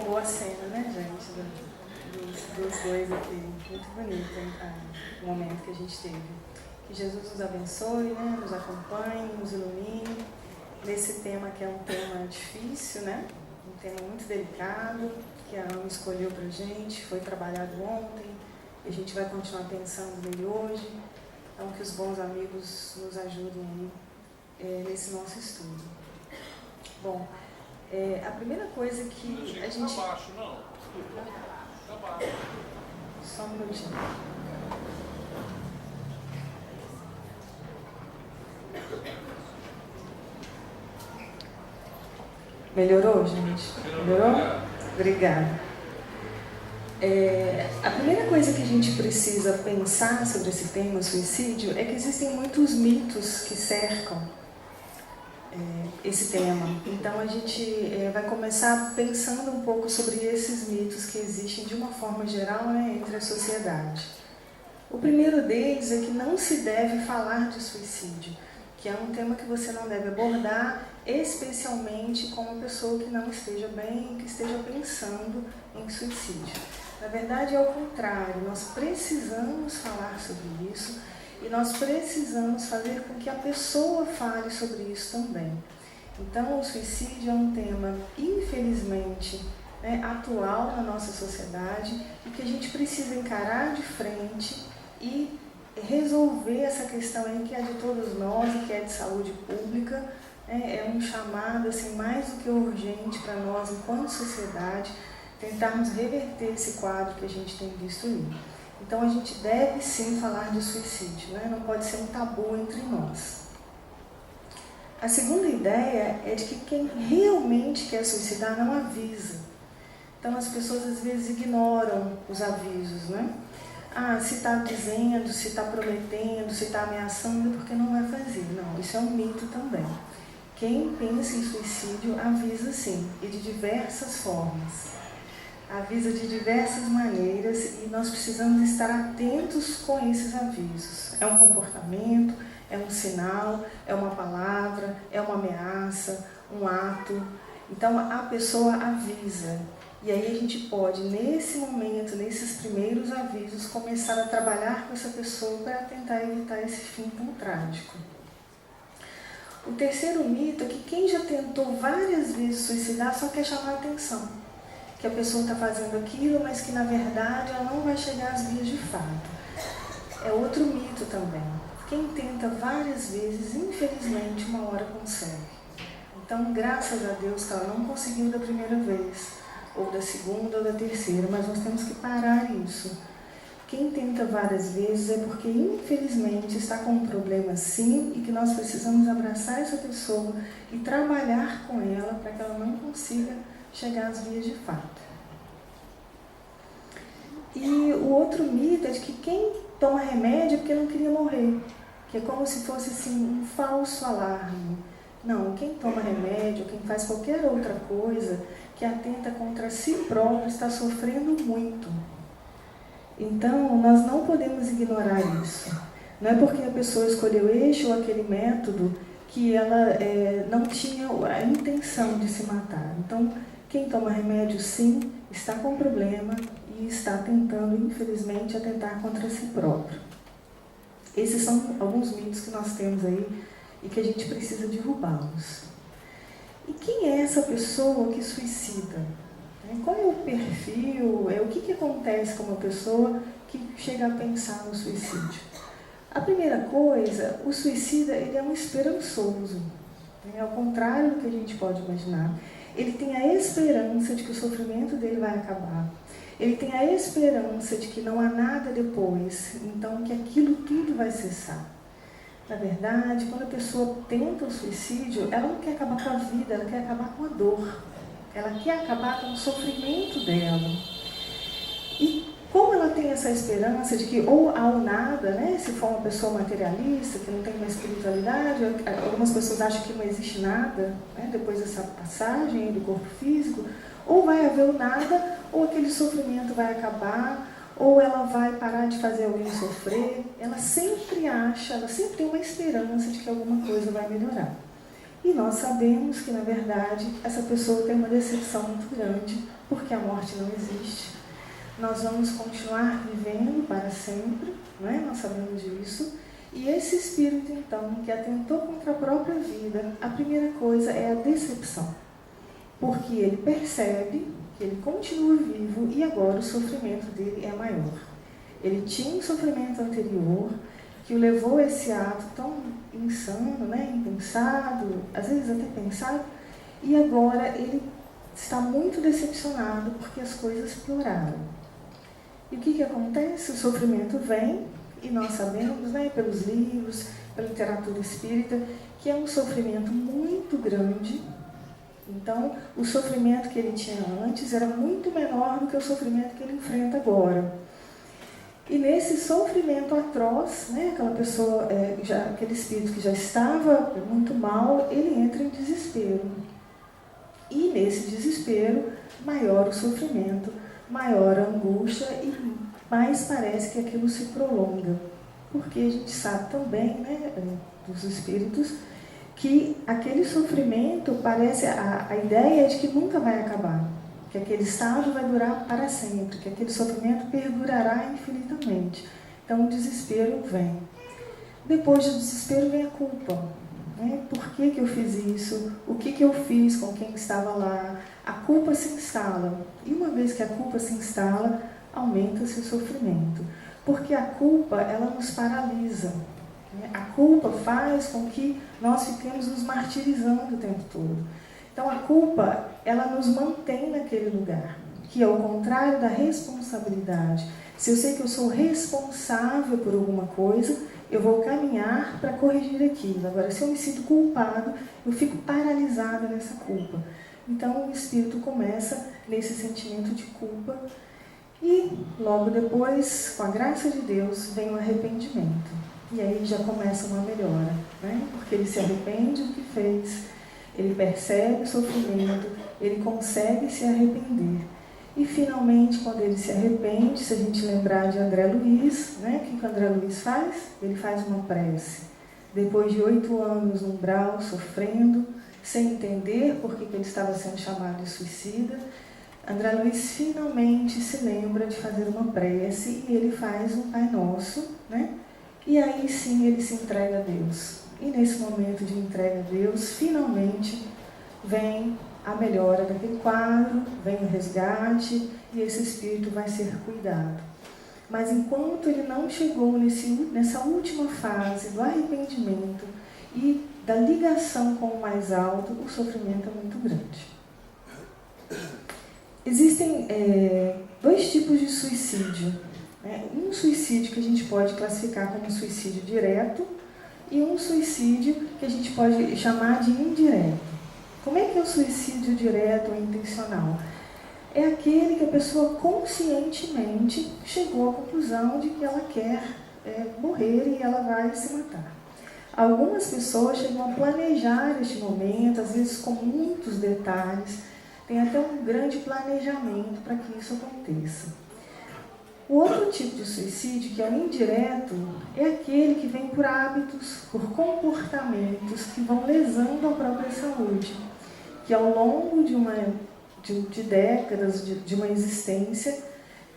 boa cena, né, gente? Dos dois aqui. Muito bonito, hein, o momento que a gente teve. Que Jesus nos abençoe, né, nos acompanhe, nos ilumine. Nesse tema que é um tema difícil, né? Um tema muito delicado, que a Ana escolheu pra gente, foi trabalhado ontem, e a gente vai continuar pensando nele hoje. Então, que os bons amigos nos ajudem aí, nesse nosso estudo. Bom, a primeira coisa que a gente... Tá baixo, não? Tá baixo. Só um minutinho. Melhorou, gente? Melhorou? Obrigada. A primeira coisa que a gente precisa pensar sobre esse tema, suicídio, é que existem muitos mitos que cercam esse tema. Então a gente vai começar pensando um pouco sobre esses mitos que existem de uma forma geral, né, entre a sociedade. O primeiro deles é que não se deve falar de suicídio, que é um tema que você não deve abordar, especialmente com uma pessoa que não esteja bem, que esteja pensando em suicídio. Na verdade, é o contrário, nós precisamos falar sobre isso e nós precisamos fazer com que a pessoa fale sobre isso também. Então, o suicídio é um tema, infelizmente, né, atual na nossa sociedade e que a gente precisa encarar de frente e resolver essa questão aí que é de todos nós e que é de saúde pública. É um chamado assim, mais do que urgente para nós, enquanto sociedade, tentarmos reverter esse quadro que a gente tem visto aí. Então, a gente deve sim falar de suicídio, né? Não pode ser um tabu entre nós. A segunda ideia é de que quem realmente quer suicidar não avisa. Então, as pessoas às vezes ignoram os avisos, né? Se está dizendo, se está prometendo, se está ameaçando, é porque não vai fazer. Não, isso é um mito também. Quem pensa em suicídio avisa sim, e de diversas formas. Avisa de diversas maneiras e nós precisamos estar atentos com esses avisos. É um comportamento, é um sinal, é uma palavra, é uma ameaça, um ato. Então a pessoa avisa. E aí a gente pode, nesse momento, nesses primeiros avisos, começar a trabalhar com essa pessoa para tentar evitar esse fim tão trágico. O terceiro mito é que quem já tentou várias vezes suicidar só quer chamar a atenção. Que a pessoa está fazendo aquilo, mas que na verdade ela não vai chegar às vias de fato. É outro mito também. Quem tenta várias vezes, infelizmente, uma hora consegue. Então, graças a Deus que ela não conseguiu da primeira vez, ou da segunda ou da terceira, mas nós temos que parar isso. Quem tenta várias vezes é porque, infelizmente, está com um problema sim e que nós precisamos abraçar essa pessoa e trabalhar com ela para que ela não consiga chegar às vias de fato. E o outro mito é de que quem toma remédio é porque não queria morrer, que é como se fosse assim, um falso alarme. Não, quem toma remédio, quem faz qualquer outra coisa que atenta contra si próprio está sofrendo muito. Então, nós não podemos ignorar isso. Não é porque a pessoa escolheu este ou aquele método que ela não tinha a intenção de se matar. Então, quem toma remédio, sim, está com problema e está tentando, infelizmente, atentar contra si próprio. Esses são alguns mitos que nós temos aí e que a gente precisa derrubá-los. E quem é essa pessoa que suicida? Qual é o perfil? O que acontece com uma pessoa que chega a pensar no suicídio? A primeira coisa, o suicida ele é um esperançoso. Ao contrário do que a gente pode imaginar. Ele tem a esperança de que o sofrimento dele vai acabar. Ele tem a esperança de que não há nada depois, então que aquilo tudo vai cessar. Na verdade, quando a pessoa tenta o suicídio, ela não quer acabar com a vida, ela quer acabar com a dor. Ela quer acabar com o sofrimento dela. E como ela tem essa esperança de que ou há ou nada, né? Se for uma pessoa materialista, que não tem uma espiritualidade, algumas pessoas acham que não existe nada, né? Depois dessa passagem do corpo físico, ou vai haver o nada, ou aquele sofrimento vai acabar, ou ela vai parar de fazer alguém sofrer. Ela sempre acha, ela sempre tem uma esperança de que alguma coisa vai melhorar. E nós sabemos que, na verdade, essa pessoa tem uma decepção muito grande porque a morte não existe. Nós vamos continuar vivendo para sempre, não é? Nós sabemos disso. E esse espírito, então, que atentou contra a própria vida, a primeira coisa é a decepção. Porque ele percebe que ele continua vivo e agora o sofrimento dele é maior. Ele tinha um sofrimento anterior que o levou a esse ato tão insano, né? Impensado, às vezes até pensado, e agora ele está muito decepcionado porque as coisas pioraram. E o que acontece? O sofrimento vem, e nós sabemos, né, pelos livros, pela literatura espírita, que é um sofrimento muito grande. Então, o sofrimento que ele tinha antes era muito menor do que o sofrimento que ele enfrenta agora. E nesse sofrimento atroz, né, aquela pessoa, aquele espírito que já estava muito mal, ele entra em desespero. E nesse desespero, maior o sofrimento, maior a angústia e mais parece que aquilo se prolonga. Porque a gente sabe também, né, dos espíritos, que aquele sofrimento parece, a ideia é de que nunca vai acabar, que aquele estado vai durar para sempre, que aquele sofrimento perdurará infinitamente. Então o desespero vem. Depois do desespero vem a culpa. Né? Por que eu fiz isso? O que eu fiz com quem estava lá? A culpa se instala. E uma vez que a culpa se instala, aumenta-se o sofrimento. Porque a culpa, ela nos paralisa. A culpa faz com que nós fiquemos nos martirizando o tempo todo. Então a culpa, ela nos mantém naquele lugar, que é o contrário da responsabilidade. Se eu sei que eu sou responsável por alguma coisa, eu vou caminhar para corrigir aquilo. Agora, se eu me sinto culpado, eu fico paralisada nessa culpa. Então o espírito começa nesse sentimento de culpa e logo depois, com a graça de Deus, vem o arrependimento. E aí já começa uma melhora, né? Porque ele se arrepende do que fez, ele percebe o sofrimento, ele consegue se arrepender. E finalmente, quando ele se arrepende, se a gente lembrar de André Luiz, né? O que André Luiz faz? Ele faz uma prece. Depois de 8 anos no umbral, sofrendo, sem entender por que ele estava sendo chamado de suicida, André Luiz finalmente se lembra de fazer uma prece e ele faz um Pai Nosso, né? E aí sim ele se entrega a Deus. E nesse momento de entrega a Deus, finalmente vem a melhora daquele quadro, vem o resgate e esse espírito vai ser cuidado. Mas enquanto ele não chegou nessa última fase do arrependimento e da ligação com o mais alto, o sofrimento é muito grande. Existem 2 tipos de suicídio. Um suicídio que a gente pode classificar como suicídio direto e um suicídio que a gente pode chamar de indireto. Como é que é o suicídio direto ou intencional? É aquele que a pessoa conscientemente chegou à conclusão de que ela quer morrer e ela vai se matar. Algumas pessoas chegam a planejar este momento, às vezes com muitos detalhes, tem até um grande planejamento para que isso aconteça. O outro tipo de suicídio, que é o indireto, é aquele que vem por hábitos, por comportamentos que vão lesando a própria saúde, que ao longo de décadas de uma existência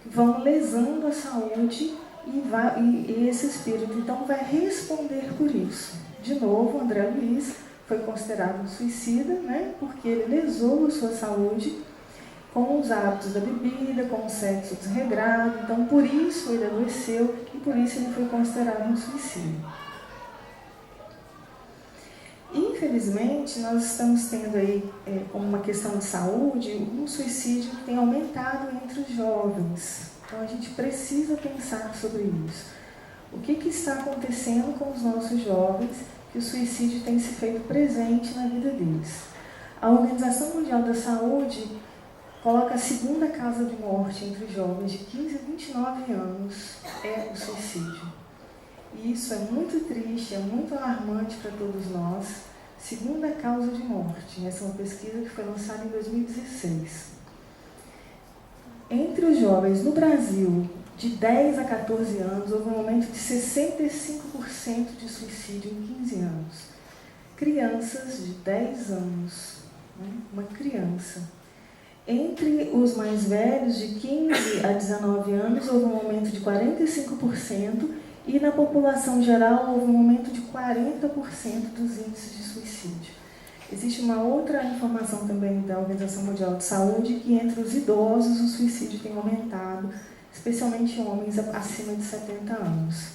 vão lesando a saúde e esse espírito então vai responder por isso. De novo, André Luiz foi considerado um suicida, né, porque ele lesou a sua saúde com os hábitos da bebida, com o sexo desregrado, então por isso ele adoeceu e por isso ele foi considerado um suicídio. Infelizmente, nós estamos tendo aí, como uma questão de saúde, um suicídio que tem aumentado entre os jovens. Então a gente precisa pensar sobre isso. O que está acontecendo com os nossos jovens, que o suicídio tem se feito presente na vida deles? A Organização Mundial da Saúde coloca a segunda causa de morte entre os jovens de 15 a 29 anos é o suicídio. E isso é muito triste, é muito alarmante para todos nós. Segunda causa de morte. Essa é uma pesquisa que foi lançada em 2016. Entre os jovens no Brasil, de 10 a 14 anos, houve um aumento de 65% de suicídio em 15 anos. Crianças de 10 anos, né? Uma criança. Entre os mais velhos, de 15 a 19 anos, houve um aumento de 45%, e na população geral houve um aumento de 40% dos índices de suicídio. Existe uma outra informação também da Organização Mundial de Saúde, que entre os idosos o suicídio tem aumentado, especialmente homens acima de 70 anos.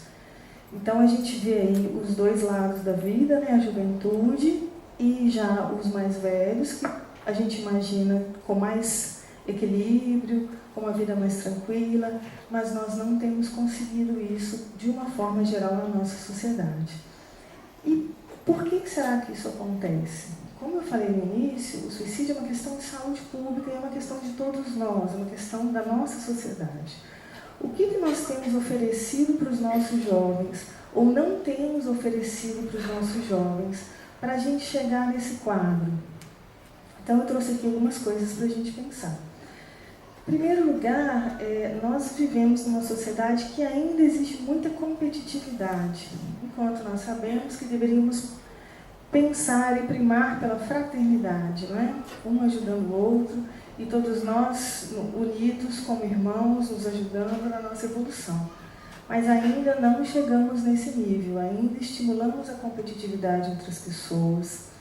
Então a gente vê aí os dois lados da vida, né? A juventude e já os mais velhos, que a gente imagina com mais equilíbrio, com uma vida mais tranquila, mas nós não temos conseguido isso de uma forma geral na nossa sociedade. E por que será que isso acontece? Como eu falei no início, o suicídio é uma questão de saúde pública e é uma questão de todos nós, é uma questão da nossa sociedade. O que nós temos oferecido para os nossos jovens, ou não temos oferecido para os nossos jovens, para a gente chegar nesse quadro? Então eu trouxe aqui algumas coisas para a gente pensar. Em primeiro lugar, nós vivemos numa sociedade que ainda existe muita competitividade, enquanto nós sabemos que deveríamos pensar e primar pela fraternidade, não é? Um ajudando o outro e todos nós unidos como irmãos, nos ajudando na nossa evolução. Mas ainda não chegamos nesse nível, ainda estimulamos a competitividade entre as pessoas.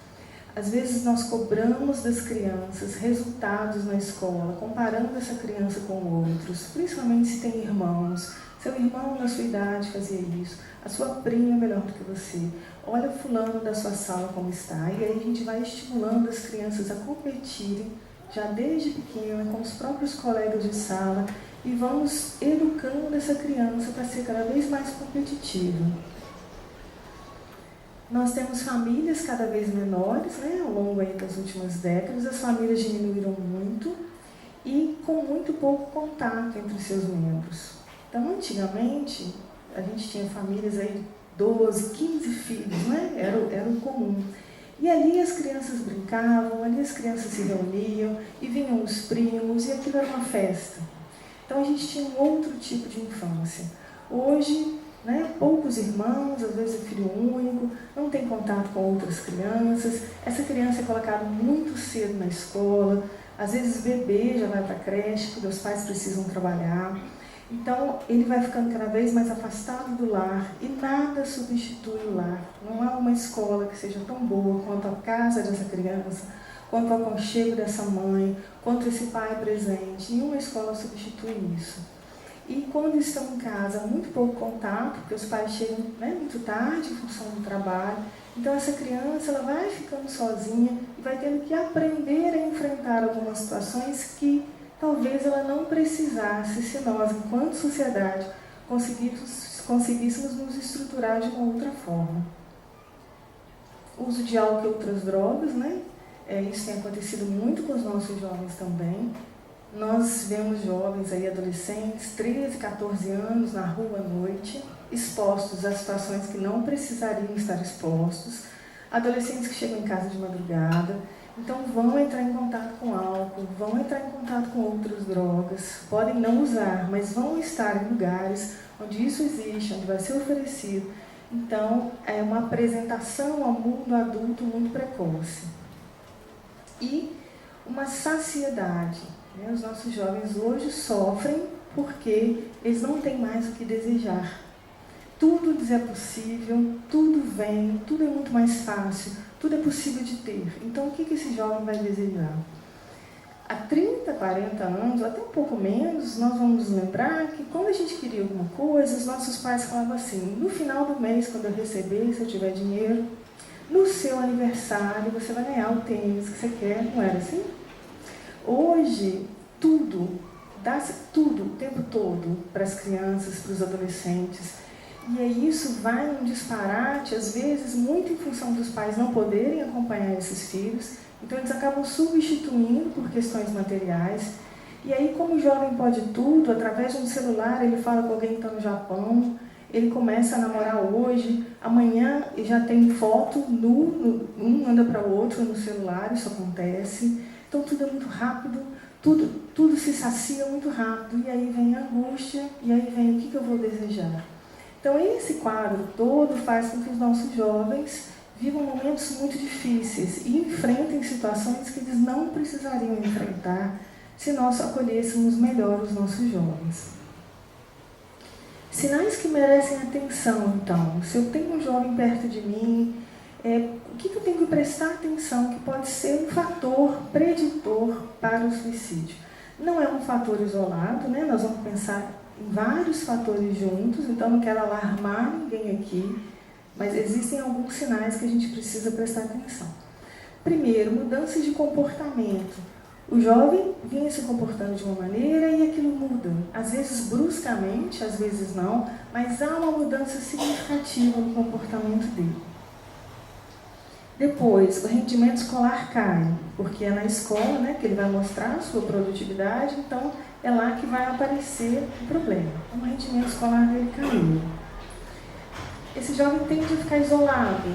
Às vezes nós cobramos das crianças resultados na escola, comparando essa criança com outros, principalmente se tem irmãos. Seu irmão na sua idade fazia isso, a sua prima é melhor do que você. Olha fulano da sua sala como está. E aí a gente vai estimulando as crianças a competirem, já desde pequena, com os próprios colegas de sala, e vamos educando essa criança para ser cada vez mais competitiva. Nós temos famílias cada vez menores, né? Ao longo aí das últimas décadas, as famílias diminuíram muito e com muito pouco contato entre seus membros. Então, antigamente, a gente tinha famílias aí de 12, 15 filhos, né? Era o comum. E ali as crianças brincavam, ali as crianças se reuniam, e vinham os primos, e aquilo era uma festa. Então a gente tinha um outro tipo de infância. Hoje, né, poucos irmãos, às vezes é filho único, não tem contato com outras crianças, essa criança é colocada muito cedo na escola, às vezes bebê já vai para a creche, porque os pais precisam trabalhar. Então, ele vai ficando cada vez mais afastado do lar e nada substitui o lar. Não há uma escola que seja tão boa quanto a casa dessa criança, quanto o aconchego dessa mãe, quanto esse pai presente. Nenhuma escola substitui isso. E quando estão em casa, muito pouco contato, porque os pais chegam, né, muito tarde em função do trabalho. Então, essa criança ela vai ficando sozinha e vai tendo que aprender a enfrentar algumas situações que talvez ela não precisasse se nós, enquanto sociedade, conseguíssemos nos estruturar de uma outra forma. O uso de álcool e outras drogas, né? Isso tem acontecido muito com os nossos jovens também. Nós vemos jovens, aí, adolescentes, 13, 14 anos, na rua à noite, expostos a situações que não precisariam estar expostos. Adolescentes que chegam em casa de madrugada. Então vão entrar em contato com álcool, vão entrar em contato com outras drogas, podem não usar, mas vão estar em lugares onde isso existe, onde vai ser oferecido. Então é uma apresentação ao mundo adulto muito precoce. E uma saciedade. Né? Os nossos jovens hoje sofrem porque eles não têm mais o que desejar. Tudo lhes é possível, tudo vem, tudo é muito mais fácil, tudo é possível de ter. Então, o que esse jovem vai desejar? Há 30, 40 anos, ou até um pouco menos, nós vamos lembrar que quando a gente queria alguma coisa, os nossos pais falavam assim: no final do mês, quando eu receber, se eu tiver dinheiro, no seu aniversário você vai ganhar o tênis que você quer. Não era assim? Hoje, tudo, dá-se tudo, o tempo todo, para as crianças, para os adolescentes. E aí isso vai num disparate, às vezes, muito em função dos pais não poderem acompanhar esses filhos. Então, eles acabam substituindo por questões materiais. E aí, como o jovem pode tudo, através de um celular, ele fala com alguém que está no Japão, ele começa a namorar hoje, amanhã já tem foto um anda para o outro no celular, isso acontece. Então, tudo é muito rápido, tudo se sacia muito rápido. E aí vem a angústia, e aí vem o que eu vou desejar. Então, esse quadro todo faz com que os nossos jovens vivam momentos muito difíceis e enfrentem situações que eles não precisariam enfrentar se nós acolhêssemos melhor os nossos jovens. Sinais que merecem atenção, então. Se eu tenho um jovem perto de mim, o que eu tenho que prestar atenção que pode ser um fator preditor para o suicídio? Não é um fator isolado, né? Nós vamos pensar em vários fatores juntos, então não quero alarmar ninguém aqui, mas existem alguns sinais que a gente precisa prestar atenção. Primeiro, mudanças de comportamento. O jovem vinha se comportando de uma maneira e aquilo muda. Às vezes bruscamente, às vezes não, mas há uma mudança significativa no comportamento dele. Depois, o rendimento escolar cai, porque é na escola, né, que ele vai mostrar a sua produtividade, então é lá que vai aparecer o problema. O rendimento escolar dele caiu. Esse jovem tende a ficar isolado.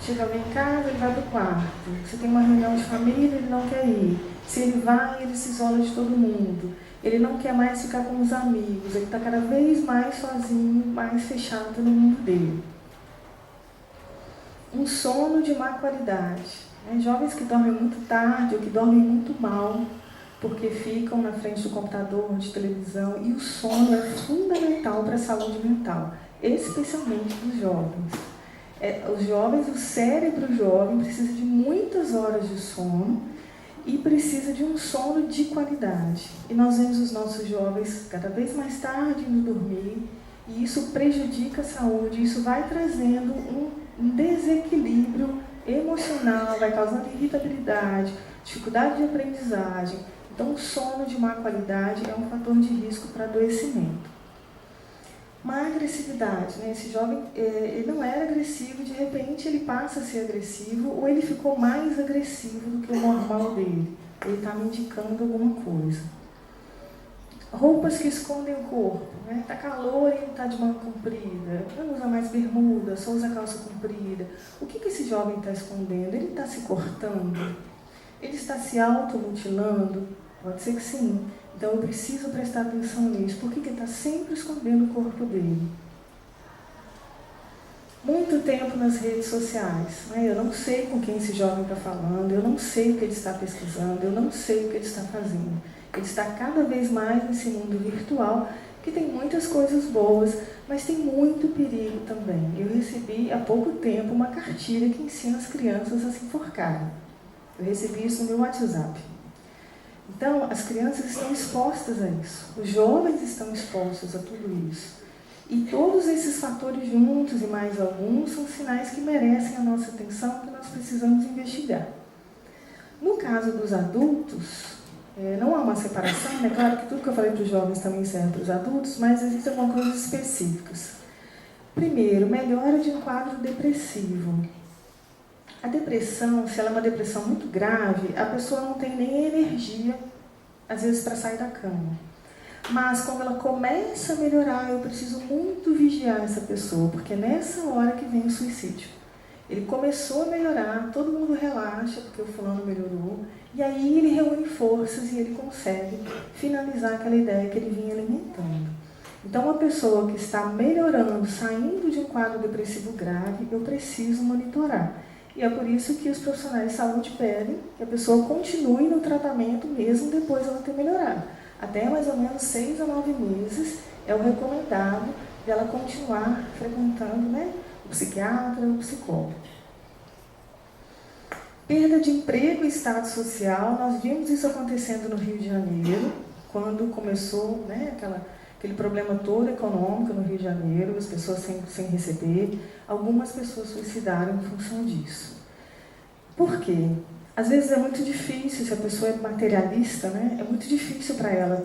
Chega alguém em casa, ele vai para o quarto. Se tem uma reunião de família, ele não quer ir. Se ele vai, ele se isola de todo mundo. Ele não quer mais ficar com os amigos. Ele está cada vez mais sozinho, mais fechado no mundo dele. Um sono de má qualidade. Jovens que dormem muito tarde ou que dormem muito mal, porque ficam na frente do computador, de televisão, e o sono é fundamental para a saúde mental, especialmente dos jovens. Os jovens, o cérebro jovem precisa de muitas horas de sono e precisa de um sono de qualidade. E nós vemos os nossos jovens cada vez mais tarde indo dormir, e isso prejudica a saúde, isso vai trazendo um desequilíbrio emocional, vai causando irritabilidade, dificuldade de aprendizagem. Então, o sono de má qualidade é um fator de risco para adoecimento. Má agressividade, né? Esse jovem ele não era agressivo, de repente ele passa a ser agressivo, ou ele ficou mais agressivo do que o normal dele. Ele está me indicando alguma coisa. Roupas que escondem o corpo, né? Está calor e ele está de manga comprida, não usa mais bermuda, só usa calça comprida. O que esse jovem está escondendo? Ele está se cortando? Ele está se automutilando? Pode ser que sim. Então eu preciso prestar atenção nisso. Por que ele está sempre escondendo o corpo dele? Muito tempo nas redes sociais, né? Eu não sei com quem esse jovem está falando, eu não sei o que ele está pesquisando, eu não sei o que ele está fazendo. Ele está cada vez mais nesse mundo virtual, que tem muitas coisas boas, mas tem muito perigo também. Eu recebi há pouco tempo uma cartilha que ensina as crianças a se enforcarem. Eu recebi isso no meu WhatsApp. Então, as crianças estão expostas a isso, os jovens estão expostos a tudo isso. E todos esses fatores juntos e mais alguns são sinais que merecem a nossa atenção, que nós precisamos investigar. No caso dos adultos, não há uma separação, é claro que tudo que eu falei para os jovens também serve para os adultos, mas existem algumas coisas específicas. Primeiro, melhora de um quadro depressivo. A depressão, se ela é uma depressão muito grave, a pessoa não tem nem energia, às vezes, para sair da cama. Mas, quando ela começa a melhorar, eu preciso muito vigiar essa pessoa, porque é nessa hora que vem o suicídio. Ele começou a melhorar, todo mundo relaxa, porque o fulano melhorou, e aí ele reúne forças e ele consegue finalizar aquela ideia que ele vinha alimentando. Então, uma pessoa que está melhorando, saindo de um quadro depressivo grave, eu preciso monitorar. E é por isso que os profissionais de saúde pedem que a pessoa continue no tratamento mesmo depois de ela ter melhorado. Até mais ou menos 6 a 9 meses é o recomendado dela continuar frequentando, né, o psiquiatra ou o psicólogo. Perda de emprego e status social, nós vimos isso acontecendo no Rio de Janeiro, quando começou, né, aquele problema todo econômico no Rio de Janeiro, as pessoas sem receber. Algumas pessoas suicidaram em função disso. Por quê? Às vezes é muito difícil, se a pessoa é materialista, né, é muito difícil para ela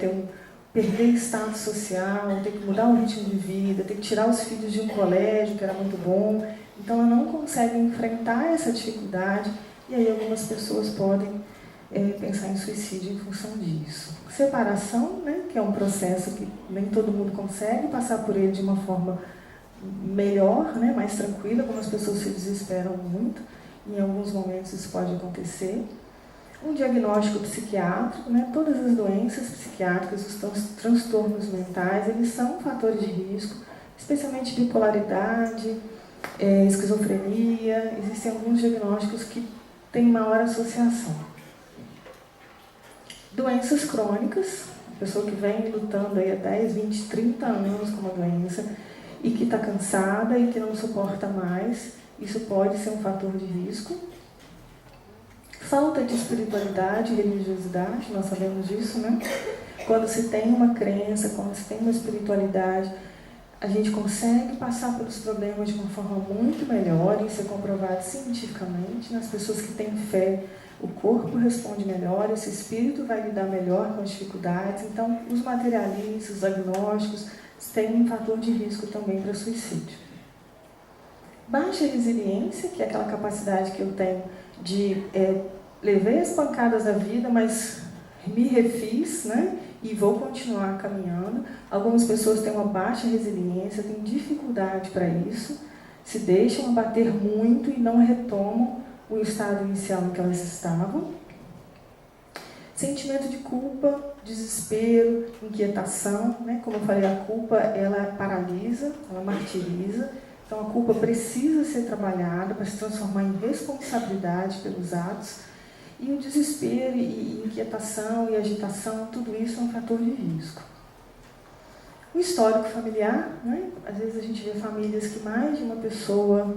perder status social, ter que mudar o ritmo de vida, ter que tirar os filhos de um colégio que era muito bom. Então ela não consegue enfrentar essa dificuldade e aí algumas pessoas podem pensar em suicídio em função disso. Separação, né, que é um processo que nem todo mundo consegue passar por ele de uma forma melhor, né, mais tranquila, como as pessoas se desesperam muito. Em alguns momentos isso pode acontecer. Um diagnóstico psiquiátrico, né, todas as doenças psiquiátricas, os transtornos mentais, eles são fatores de risco, especialmente bipolaridade, esquizofrenia. Existem alguns diagnósticos que têm maior associação. Doenças crônicas, pessoa que vem lutando aí há 10, 20, 30 anos com uma doença e que está cansada e que não suporta mais, isso pode ser um fator de risco. Falta de espiritualidade e religiosidade, nós sabemos disso, né? Quando se tem uma crença, quando se tem uma espiritualidade, a gente consegue passar pelos problemas de uma forma muito melhor, isso é comprovado cientificamente. Nas pessoas que têm fé, o corpo responde melhor, esse espírito vai lidar melhor com as dificuldades. Então, os materialistas, os agnósticos, têm um fator de risco também para suicídio. Baixa resiliência, que é aquela capacidade que eu tenho de levei as pancadas da vida, mas me refiz, né? E vou continuar caminhando. Algumas pessoas têm uma baixa resiliência, têm dificuldade para isso, se deixam abater muito e não retomam o estado inicial em que elas estavam. Sentimento de culpa, desespero, inquietação, né? Como eu falei, a culpa ela paralisa, ela martiriza. Então a culpa precisa ser trabalhada para se transformar em responsabilidade pelos atos. E o desespero e inquietação e agitação, tudo isso é um fator de risco. O histórico familiar, né? Às vezes a gente vê famílias que mais de uma pessoa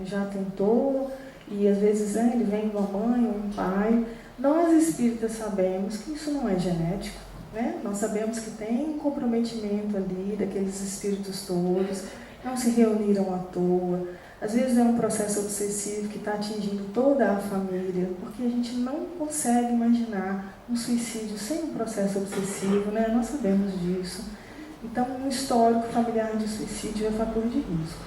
já tentou, e às vezes ele vem de uma mãe ou um pai. Nós espíritas sabemos que isso não é genético, né? Nós sabemos que tem um comprometimento ali daqueles espíritos todos, não se reuniram à toa. Às vezes é um processo obsessivo que está atingindo toda a família, porque a gente não consegue imaginar um suicídio sem um processo obsessivo, né? Nós sabemos disso. Então, um histórico familiar de suicídio é fator de risco.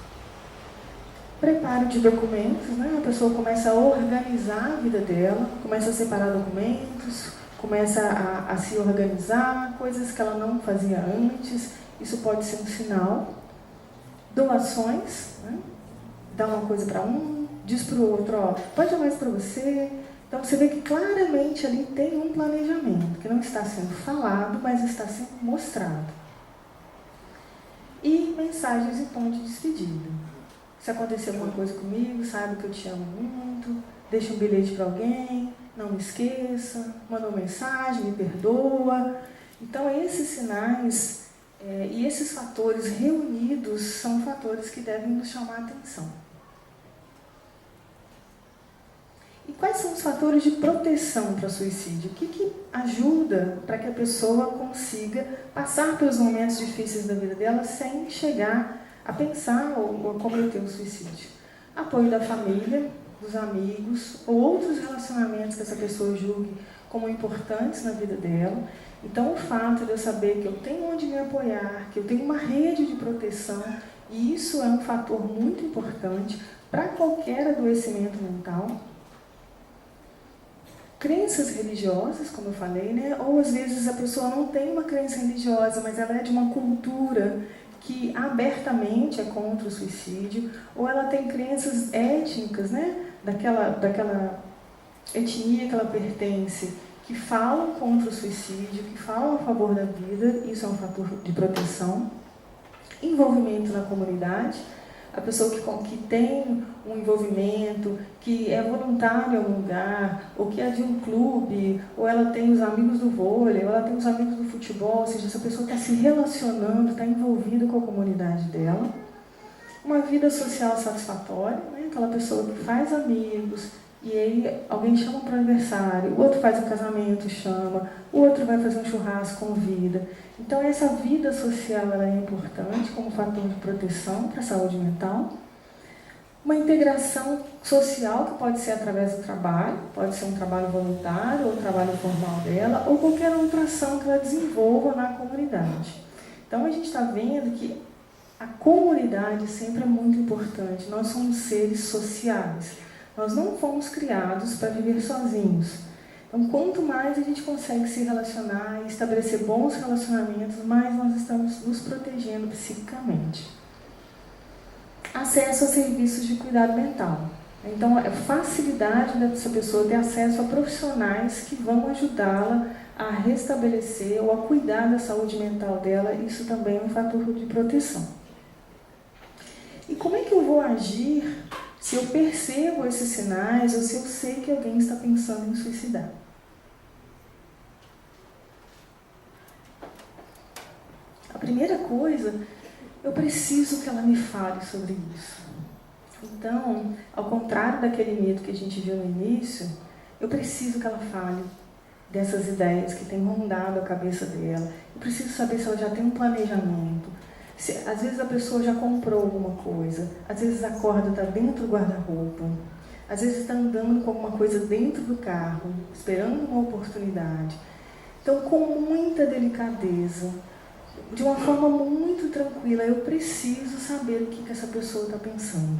Preparo de documentos, né? A pessoa começa a organizar a vida dela, começa a separar documentos, começa a se organizar, coisas que ela não fazia antes. Isso pode ser um sinal. Doações, né? Dá uma coisa para um, diz para o outro, ó, pode dar mais para você. Então você vê que claramente ali tem um planejamento, que não está sendo falado, mas está sendo mostrado. E mensagens em tom de despedida. Se acontecer alguma coisa comigo, saiba que eu te amo muito, deixa um bilhete para alguém, não me esqueça, manda uma mensagem, me perdoa. Então esses sinais e esses fatores reunidos são fatores que devem nos chamar a atenção. E quais são os fatores de proteção para o suicídio? O que ajuda para que a pessoa consiga passar pelos momentos difíceis da vida dela sem chegar a pensar ou a cometer um suicídio? Apoio da família, dos amigos ou outros relacionamentos que essa pessoa julgue como importantes na vida dela. Então, o fato de eu saber que eu tenho onde me apoiar, que eu tenho uma rede de proteção, e isso é um fator muito importante para qualquer adoecimento mental. Crenças religiosas, como eu falei, né? Ou às vezes a pessoa não tem uma crença religiosa, mas ela é de uma cultura que abertamente é contra o suicídio, ou ela tem crenças étnicas, né? Daquela etnia que ela pertence, que falam contra o suicídio, que falam a favor da vida, isso é um fator de proteção. Envolvimento na comunidade, a pessoa que tem um envolvimento, que é voluntária em algum lugar, ou que é de um clube, ou ela tem os amigos do vôlei, ou ela tem os amigos do futebol, ou seja, essa pessoa está se relacionando, está envolvida com a comunidade dela. Uma vida social satisfatória, né? Aquela pessoa que faz amigos, e aí alguém chama para o aniversário, o outro faz um casamento, chama, o outro vai fazer um churrasco, convida. Então essa vida social ela é importante como fator de proteção para a saúde mental. Uma integração social que pode ser através do trabalho, pode ser um trabalho voluntário ou um trabalho formal dela, ou qualquer outra ação que ela desenvolva na comunidade. Então a gente está vendo que a comunidade sempre é muito importante. Nós somos seres sociais. Nós não fomos criados para viver sozinhos. Então, quanto mais a gente consegue se relacionar e estabelecer bons relacionamentos, mais nós estamos nos protegendo psiquicamente. Acesso a serviços de cuidado mental. Então, a facilidade dessa pessoa ter acesso a profissionais que vão ajudá-la a restabelecer ou a cuidar da saúde mental dela, isso também é um fator de proteção. E como é que eu vou agir se eu percebo esses sinais ou se eu sei que alguém está pensando em suicidar? primeira coisa, eu preciso que ela me fale sobre isso. Então, ao contrário daquele mito que a gente viu no início, eu preciso que ela fale dessas ideias que têm rondado a cabeça dela. Eu preciso saber se ela já tem um planejamento. Às vezes a pessoa já comprou alguma coisa, às vezes a corda está dentro do guarda-roupa, às vezes está andando com alguma coisa dentro do carro, esperando uma oportunidade. Então, com muita delicadeza, de uma forma muito tranquila, eu preciso saber o que essa pessoa está pensando.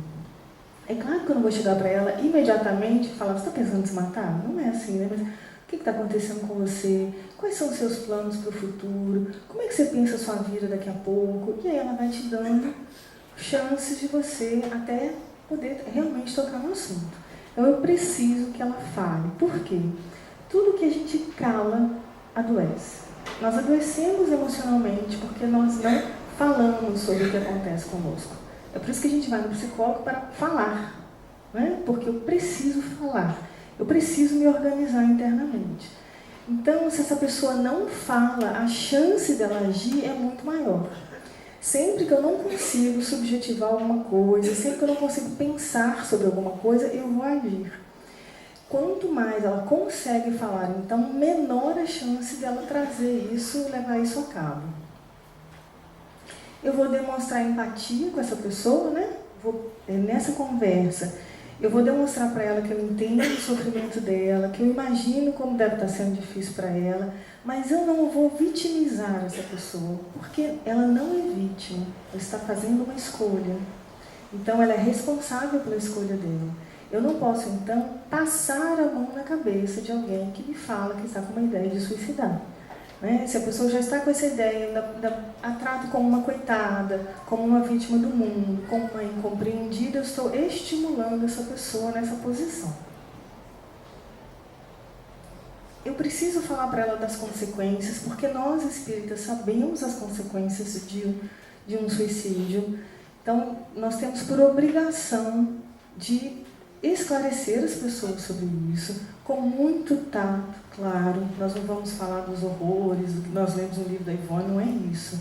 É claro que eu não vou chegar para ela imediatamente e falar, você está pensando em se matar? Não é assim, né? Mas o que está acontecendo com você? Quais são os seus planos para o futuro? Como é que você pensa a sua vida daqui a pouco? E aí ela vai te dando chances de você até poder realmente tocar no assunto. Então eu preciso que ela fale. Por quê? Tudo que a gente cala adoece. Nós adoecemos emocionalmente porque nós não falamos sobre o que acontece conosco. É por isso que a gente vai no psicólogo para falar, né? Porque eu preciso falar, eu preciso me organizar internamente. Então, se essa pessoa não fala, a chance dela agir é muito maior. Sempre que eu não consigo subjetivar alguma coisa, sempre que eu não consigo pensar sobre alguma coisa, eu vou agir. Quanto mais ela consegue falar, então, menor a chance dela trazer isso e levar isso a cabo. Eu vou demonstrar empatia com essa pessoa, né? Nessa conversa, eu vou demonstrar para ela que eu entendo o sofrimento dela, que eu imagino como deve estar sendo difícil para ela, mas eu não vou vitimizar essa pessoa, porque ela não é vítima, ela está fazendo uma escolha. Então, ela é responsável pela escolha dela. Eu não posso, então, passar a mão na cabeça de alguém que me fala que está com uma ideia de suicidar. Né? Se a pessoa já está com essa ideia, a trato como uma coitada, como uma vítima do mundo, como uma incompreendida, eu estou estimulando essa pessoa nessa posição. Eu preciso falar para ela das consequências, porque nós espíritas sabemos as consequências de um suicídio. Então, nós temos por obrigação de esclarecer as pessoas sobre isso, com muito tato, claro. Nós não vamos falar dos horrores, do que nós lemos no livro da Ivone, não é isso.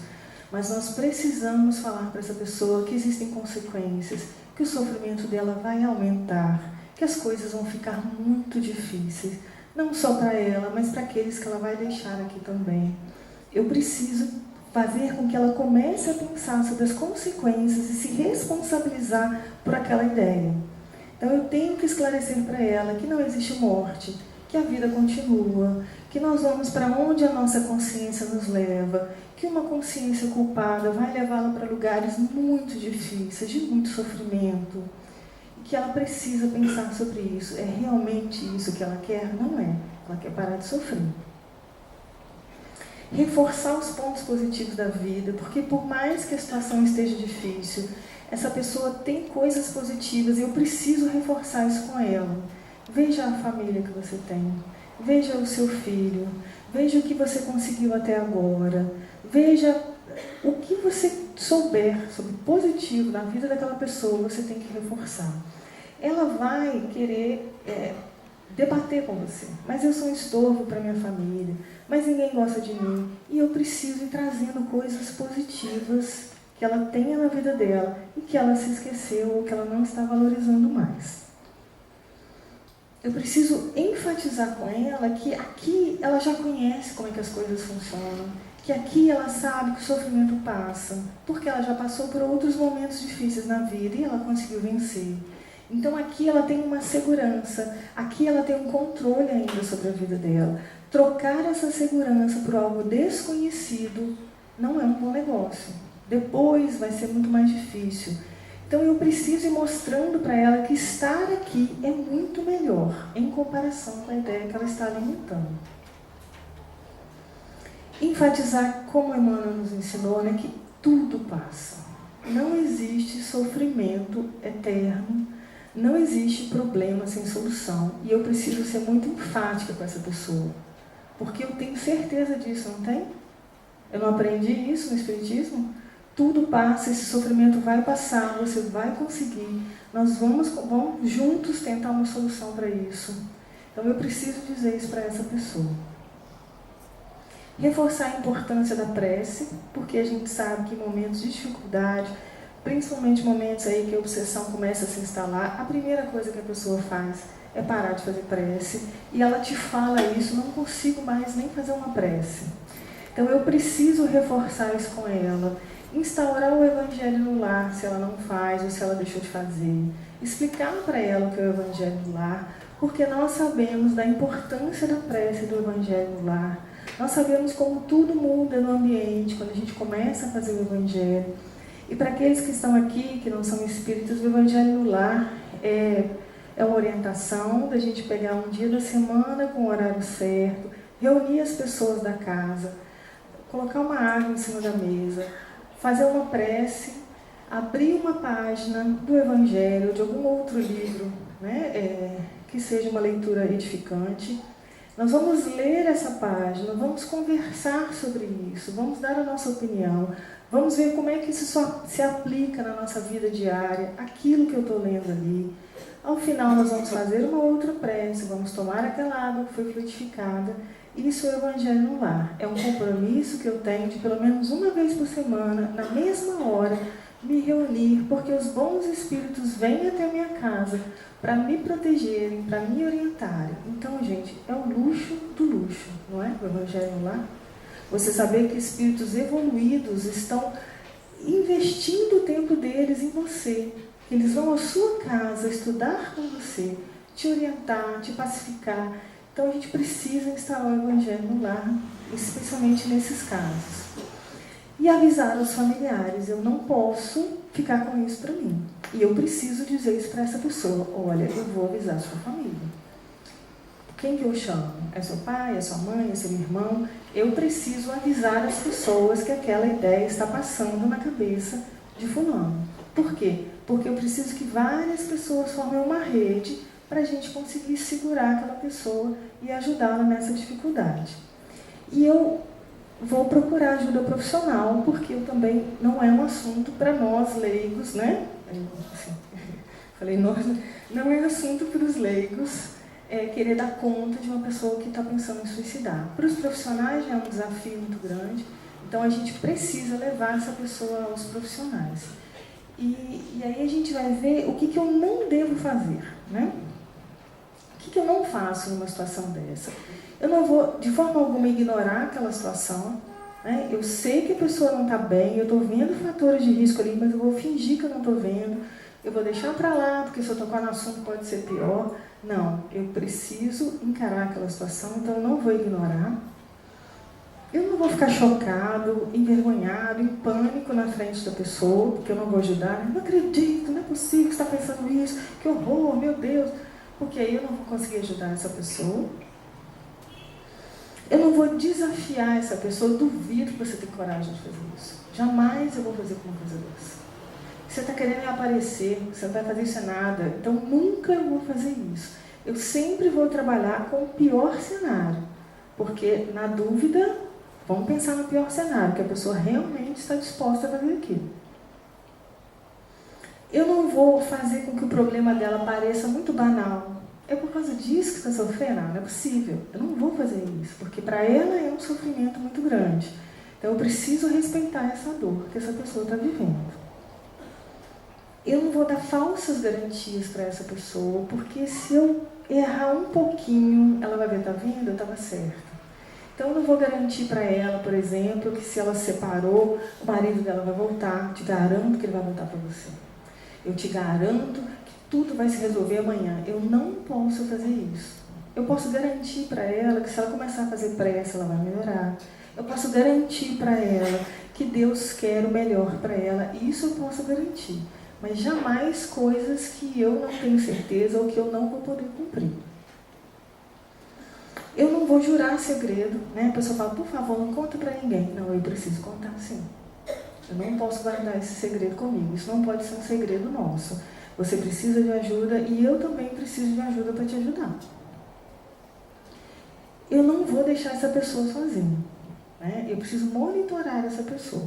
Mas nós precisamos falar para essa pessoa que existem consequências, que o sofrimento dela vai aumentar, que as coisas vão ficar muito difíceis, não só para ela, mas para aqueles que ela vai deixar aqui também. Eu preciso fazer com que ela comece a pensar sobre as consequências e se responsabilizar por aquela ideia. Então eu tenho que esclarecer para ela que não existe morte, que a vida continua, que nós vamos para onde a nossa consciência nos leva, que uma consciência culpada vai levá-la para lugares muito difíceis, de muito sofrimento, e que ela precisa pensar sobre isso. É realmente isso que ela quer? Não é. Ela quer parar de sofrer. Reforçar os pontos positivos da vida, porque por mais que a situação esteja difícil, essa pessoa tem coisas positivas e eu preciso reforçar isso com ela. Veja a família que você tem, veja o seu filho, veja o que você conseguiu até agora, veja o que você souber sobre positivo na vida daquela pessoa, você tem que reforçar. Ela vai querer debater com você, mas eu sou um estorvo para minha família, mas ninguém gosta de mim, e eu preciso ir trazendo coisas positivas que ela tenha na vida dela e que ela se esqueceu ou que ela não está valorizando mais. Eu preciso enfatizar com ela que aqui ela já conhece como é que as coisas funcionam, que aqui ela sabe que o sofrimento passa, porque ela já passou por outros momentos difíceis na vida e ela conseguiu vencer. Então aqui ela tem uma segurança, aqui ela tem um controle ainda sobre a vida dela. Trocar essa segurança por algo desconhecido não é um bom negócio. Depois vai ser muito mais difícil. Então eu preciso ir mostrando para ela que estar aqui é muito melhor em comparação com a ideia que ela está alimentando. Enfatizar, como Emmanuel nos ensinou, né, que tudo passa. Não existe sofrimento eterno, não existe problema sem solução. E eu preciso ser muito enfática com essa pessoa, porque eu tenho certeza disso, não tem? Eu não aprendi isso no Espiritismo? Tudo passa, esse sofrimento vai passar, você vai conseguir. Nós vamos juntos tentar uma solução para isso. Então eu preciso dizer isso para essa pessoa. Reforçar a importância da prece, porque a gente sabe que em momentos de dificuldade, principalmente momentos aí que a obsessão começa a se instalar, a primeira coisa que a pessoa faz é parar de fazer prece, e ela te fala isso: não consigo mais nem fazer uma prece. Então eu preciso reforçar isso com ela, instaurar o Evangelho no lar, se ela não faz ou se ela deixou de fazer, explicar para ela o que é o Evangelho no lar, porque nós sabemos da importância da prece do Evangelho no lar. Nós sabemos como tudo muda no ambiente quando a gente começa a fazer o Evangelho. E para aqueles que estão aqui, que não são espíritas, o Evangelho no lar é uma orientação da gente pegar um dia da semana com o horário certo, reunir as pessoas da casa, colocar uma água em cima da mesa, fazer uma prece, abrir uma página do Evangelho, de algum outro livro, né, que seja uma leitura edificante. Nós vamos ler essa página, vamos conversar sobre isso, vamos dar a nossa opinião, vamos ver como é que isso se aplica na nossa vida diária, aquilo que eu estou lendo ali. Ao final nós vamos fazer uma outra prece, vamos tomar aquela água que foi fluidificada. Isso é o Evangelho no lar. É um compromisso que eu tenho de pelo menos uma vez por semana, na mesma hora, me reunir, porque os bons espíritos vêm até a minha casa para me protegerem, para me orientarem. Então, gente, é o luxo do luxo, não é? O Evangelho no lar. Você saber que espíritos evoluídos estão investindo o tempo deles em você. Eles vão à sua casa estudar com você, te orientar, te pacificar. Então a gente precisa instalar o Evangelho no lar, especialmente nesses casos. E avisar os familiares: eu não posso ficar com isso para mim. E eu preciso dizer isso para essa pessoa: olha, eu vou avisar a sua família. Quem que eu chamo? É seu pai, é sua mãe, é seu irmão? Eu preciso avisar as pessoas que aquela ideia está passando na cabeça de fulano. Por quê? Porque eu preciso que várias pessoas formem uma rede para a gente conseguir segurar aquela pessoa e ajudá-la nessa dificuldade. E eu vou procurar ajuda profissional, porque eu também não é um assunto para nós leigos, né? Assim, falei, não é assunto para os leigos querer dar conta de uma pessoa que está pensando em suicidar. Para os profissionais é um desafio muito grande, então a gente precisa levar essa pessoa aos profissionais. E aí a gente vai ver o que eu não devo fazer, né? O que eu não faço numa situação dessa? Eu não vou, de forma alguma, ignorar aquela situação, né? Eu sei que a pessoa não está bem, eu estou vendo fatores de risco ali, mas eu vou fingir que eu não estou vendo, eu vou deixar para lá, porque se eu tocar no assunto pode ser pior. Não, eu preciso encarar aquela situação, então eu não vou ignorar. Eu não vou ficar chocado, envergonhado, em pânico na frente da pessoa, porque eu não vou ajudar. Não acredito, não é possível que você está pensando isso, que horror, meu Deus. Porque aí eu não vou conseguir ajudar essa pessoa. Eu não vou desafiar essa pessoa, eu duvido que você tenha coragem de fazer isso. Jamais eu vou fazer uma coisa dessa. Você está querendo me aparecer, você não vai fazer isso nada, então nunca eu vou fazer isso. Eu sempre vou trabalhar com o pior cenário, porque na dúvida, vamos pensar no pior cenário, que a pessoa realmente está disposta a fazer aquilo. Eu não vou fazer com que o problema dela pareça muito banal. É por causa disso que está sofrendo? Não é possível. Eu não vou fazer isso, porque para ela é um sofrimento muito grande. Então eu preciso respeitar essa dor que essa pessoa está vivendo. Eu não vou dar falsas garantias para essa pessoa, porque se eu errar um pouquinho, ela vai ver, tá vendo? Eu estava certa. Então eu não vou garantir para ela, por exemplo, que se ela se separou, o marido dela vai voltar. Te garanto que ele vai voltar para você. Eu te garanto que tudo vai se resolver amanhã. Eu não posso fazer isso. Eu posso garantir para ela que se ela começar a fazer pressa, ela vai melhorar. Eu posso garantir para ela que Deus quer o melhor para ela. Isso eu posso garantir. Mas jamais coisas que eu não tenho certeza ou que eu não vou poder cumprir. Eu não vou jurar segredo, né? A pessoa fala, por favor, não conta para ninguém. Não, eu preciso contar sim. Eu não posso guardar esse segredo comigo. Isso não pode ser um segredo nosso. Você precisa de ajuda e eu também preciso de ajuda para te ajudar. Eu não vou deixar essa pessoa sozinha, né? Eu preciso monitorar essa pessoa.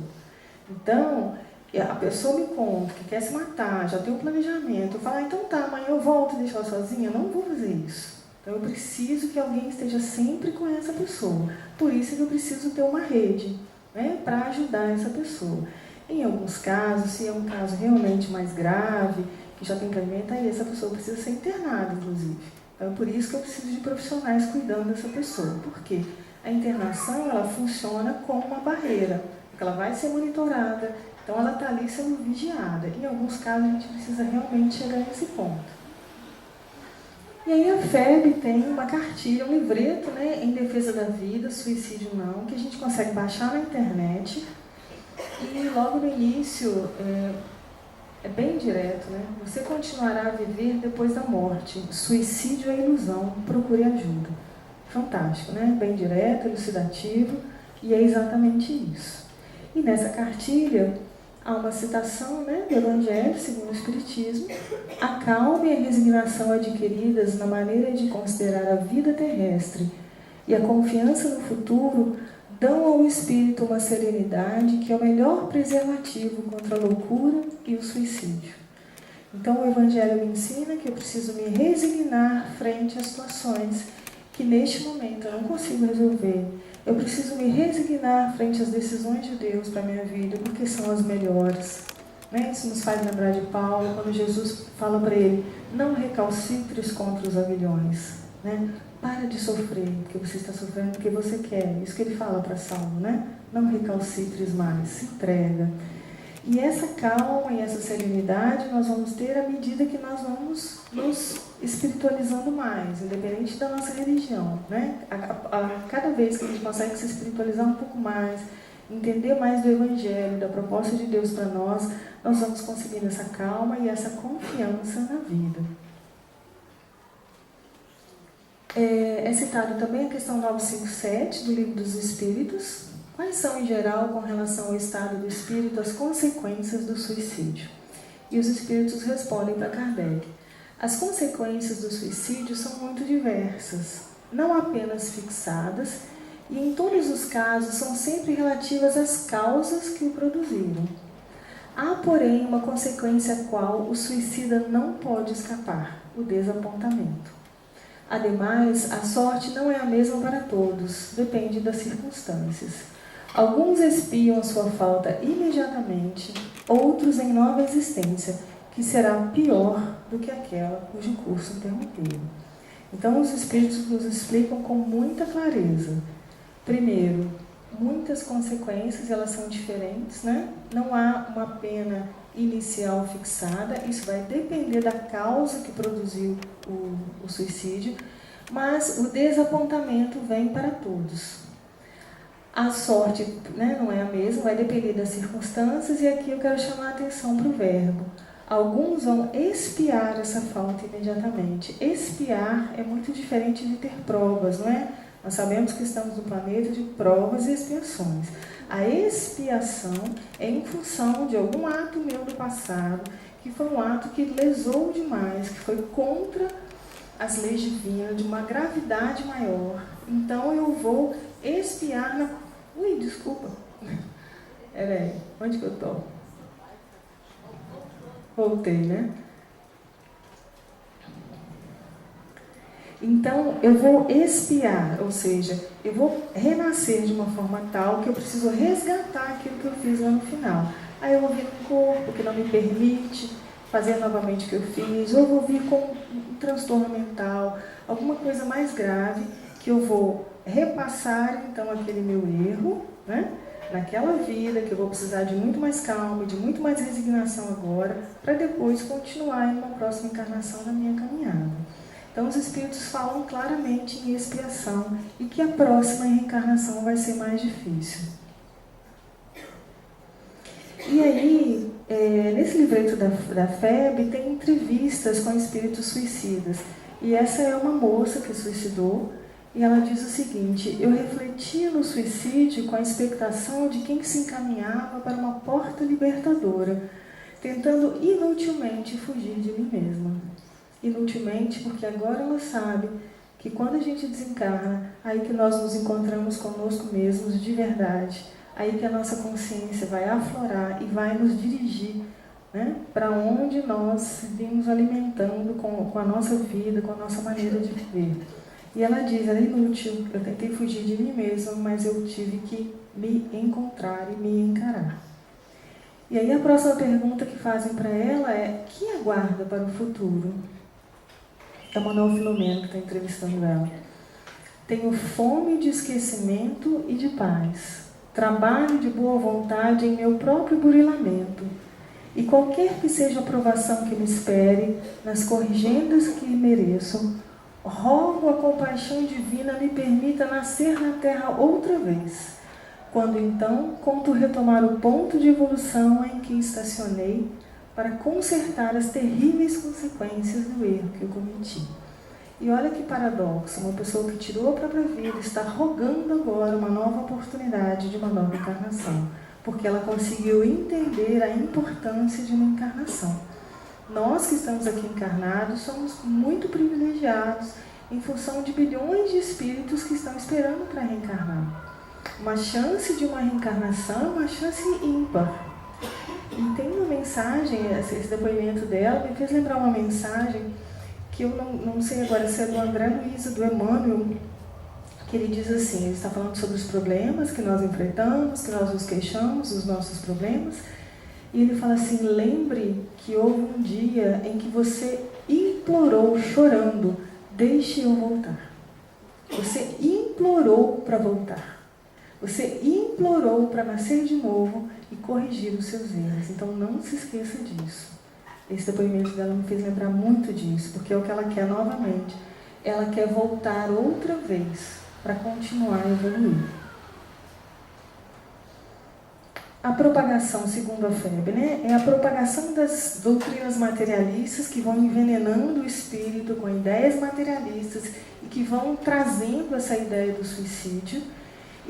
Então, a pessoa me conta que quer se matar, já tem um planejamento, eu falo, então tá, amanhã eu volto e deixo ela sozinha. Eu não vou fazer isso. Então eu preciso que alguém esteja sempre com essa pessoa. Por isso que eu preciso ter uma rede, né, para ajudar essa pessoa. Em alguns casos, se é um caso realmente mais grave, que já tem cabimento, aí essa pessoa precisa ser internada, inclusive. Então é por isso que eu preciso de profissionais cuidando dessa pessoa. Por quê? A internação, ela funciona como uma barreira, porque ela vai ser monitorada, então ela está ali sendo vigiada. Em alguns casos, a gente precisa realmente chegar nesse ponto. E aí a FEB tem uma cartilha, um livreto, né, em defesa da vida, suicídio não, que a gente consegue baixar na internet. E logo no início, é bem direto, né? Você continuará a viver depois da morte. Suicídio é ilusão, procure ajuda. Fantástico, né? Bem direto, elucidativo, e é exatamente isso. E nessa cartilha há uma citação, né, do Evangelho segundo o Espiritismo: a calma e a resignação adquiridas na maneira de considerar a vida terrestre e a confiança no futuro dão ao espírito uma serenidade que é o melhor preservativo contra a loucura e o suicídio. Então o Evangelho me ensina que eu preciso me resignar frente às situações que neste momento eu não consigo resolver. Eu preciso me resignar frente às decisões de Deus para a minha vida, porque são as melhores. Né? Isso nos faz lembrar de Paulo, quando Jesus fala para ele: não recalcitres contra os aguilhões. Né? Para de sofrer, porque você está sofrendo porque você quer. Isso que ele fala para Saulo, né? Não recalcitres mais, se entrega. E essa calma e essa serenidade nós vamos ter à medida que nós vamos nos espiritualizando mais, independente da nossa religião, né? Cada vez que a gente consegue se espiritualizar um pouco mais, entender mais do Evangelho, da proposta de Deus para nós vamos conseguindo essa calma e essa confiança na vida. É citado também a questão 957 do Livro dos Espíritos. Quais são, em geral, com relação ao estado do espírito, as consequências do suicídio? E os espíritos respondem para Kardec: as consequências do suicídio são muito diversas, não apenas fixadas, e em todos os casos são sempre relativas às causas que o produziram. Há, porém, uma consequência a qual o suicida não pode escapar: o desapontamento. Ademais, a sorte não é a mesma para todos, depende das circunstâncias. Alguns expiam a sua falta imediatamente, outros em nova existência, que será pior do que aquela cujo curso interromperam. Então, os Espíritos nos explicam com muita clareza. Primeiro, muitas consequências, elas são diferentes, né? Não há uma pena inicial fixada, isso vai depender da causa que produziu o suicídio, mas o desapontamento vem para todos. A sorte, né, não é a mesma, vai depender das circunstâncias, e aqui eu quero chamar a atenção para o verbo. Alguns vão expiar essa falta imediatamente. Expiar é muito diferente de ter provas, não é? Nós sabemos que estamos no planeta de provas e expiações. A expiação é em função de algum ato meu do passado, que foi um ato que lesou demais, que foi contra as leis divinas, de uma gravidade maior. Então eu vou expiar na... Ui, desculpa. Peraí, onde que eu estou? Voltei, né? Então, eu vou expiar, ou seja, eu vou renascer de uma forma tal que eu preciso resgatar aquilo que eu fiz lá no final. Aí eu vou vir com um corpo que não me permite fazer novamente o que eu fiz, ou eu vou vir com um transtorno mental, alguma coisa mais grave, que eu vou repassar, então, aquele meu erro, né? Naquela vida, que eu vou precisar de muito mais calma, de muito mais resignação agora, para depois continuar em uma próxima encarnação da minha caminhada. Então, os Espíritos falam claramente em expiação e que a próxima reencarnação vai ser mais difícil. E aí, nesse livreto da FEB, tem entrevistas com espíritos suicidas. E essa é uma moça que suicidou, e ela diz o seguinte: eu refletia no suicídio com a expectação de quem se encaminhava para uma porta libertadora, tentando inutilmente fugir de mim mesma. Inutilmente, porque agora ela sabe que quando a gente desencarna, aí que nós nos encontramos conosco mesmos de verdade, aí que a nossa consciência vai aflorar e vai nos dirigir né, para onde nós vimos alimentando com a nossa vida, com a nossa maneira de viver. E ela diz, era inútil, eu tentei fugir de mim mesma, mas eu tive que me encontrar e me encarar. E aí a próxima pergunta que fazem para ela é: que aguarda para o futuro? É Manuel Filomeno que está entrevistando ela. Tenho fome de esquecimento e de paz. Trabalho de boa vontade em meu próprio burilamento. E qualquer que seja a provação que me espere, nas corrigendas que mereço, rogo a compaixão divina me permita nascer na terra outra vez. Quando então conto retomar o ponto de evolução em que estacionei para consertar as terríveis consequências do erro que eu cometi. E olha que paradoxo, uma pessoa que tirou a própria vida está rogando agora uma nova oportunidade de uma nova encarnação, porque ela conseguiu entender a importância de uma encarnação. Nós que estamos aqui encarnados somos muito privilegiados em função de bilhões de espíritos que estão esperando para reencarnar. Uma chance de uma reencarnação é uma chance ímpar. E tem uma mensagem, esse depoimento dela me fez lembrar uma mensagem que eu não sei agora se é do André Luiz, do Emmanuel, que ele diz assim, ele está falando sobre os problemas que nós enfrentamos, que nós nos queixamos, os nossos problemas, e ele fala assim: lembre que houve um dia em que você implorou chorando, deixe eu voltar. Você implorou para voltar. Você implorou para nascer de novo e corrigir os seus erros. Então não se esqueça disso. Esse depoimento dela me fez lembrar muito disso, porque é o que ela quer novamente. Ela quer voltar outra vez para continuar a evoluir. A propagação, segundo a FEB, né, é a propagação das doutrinas materialistas que vão envenenando o espírito com ideias materialistas e que vão trazendo essa ideia do suicídio.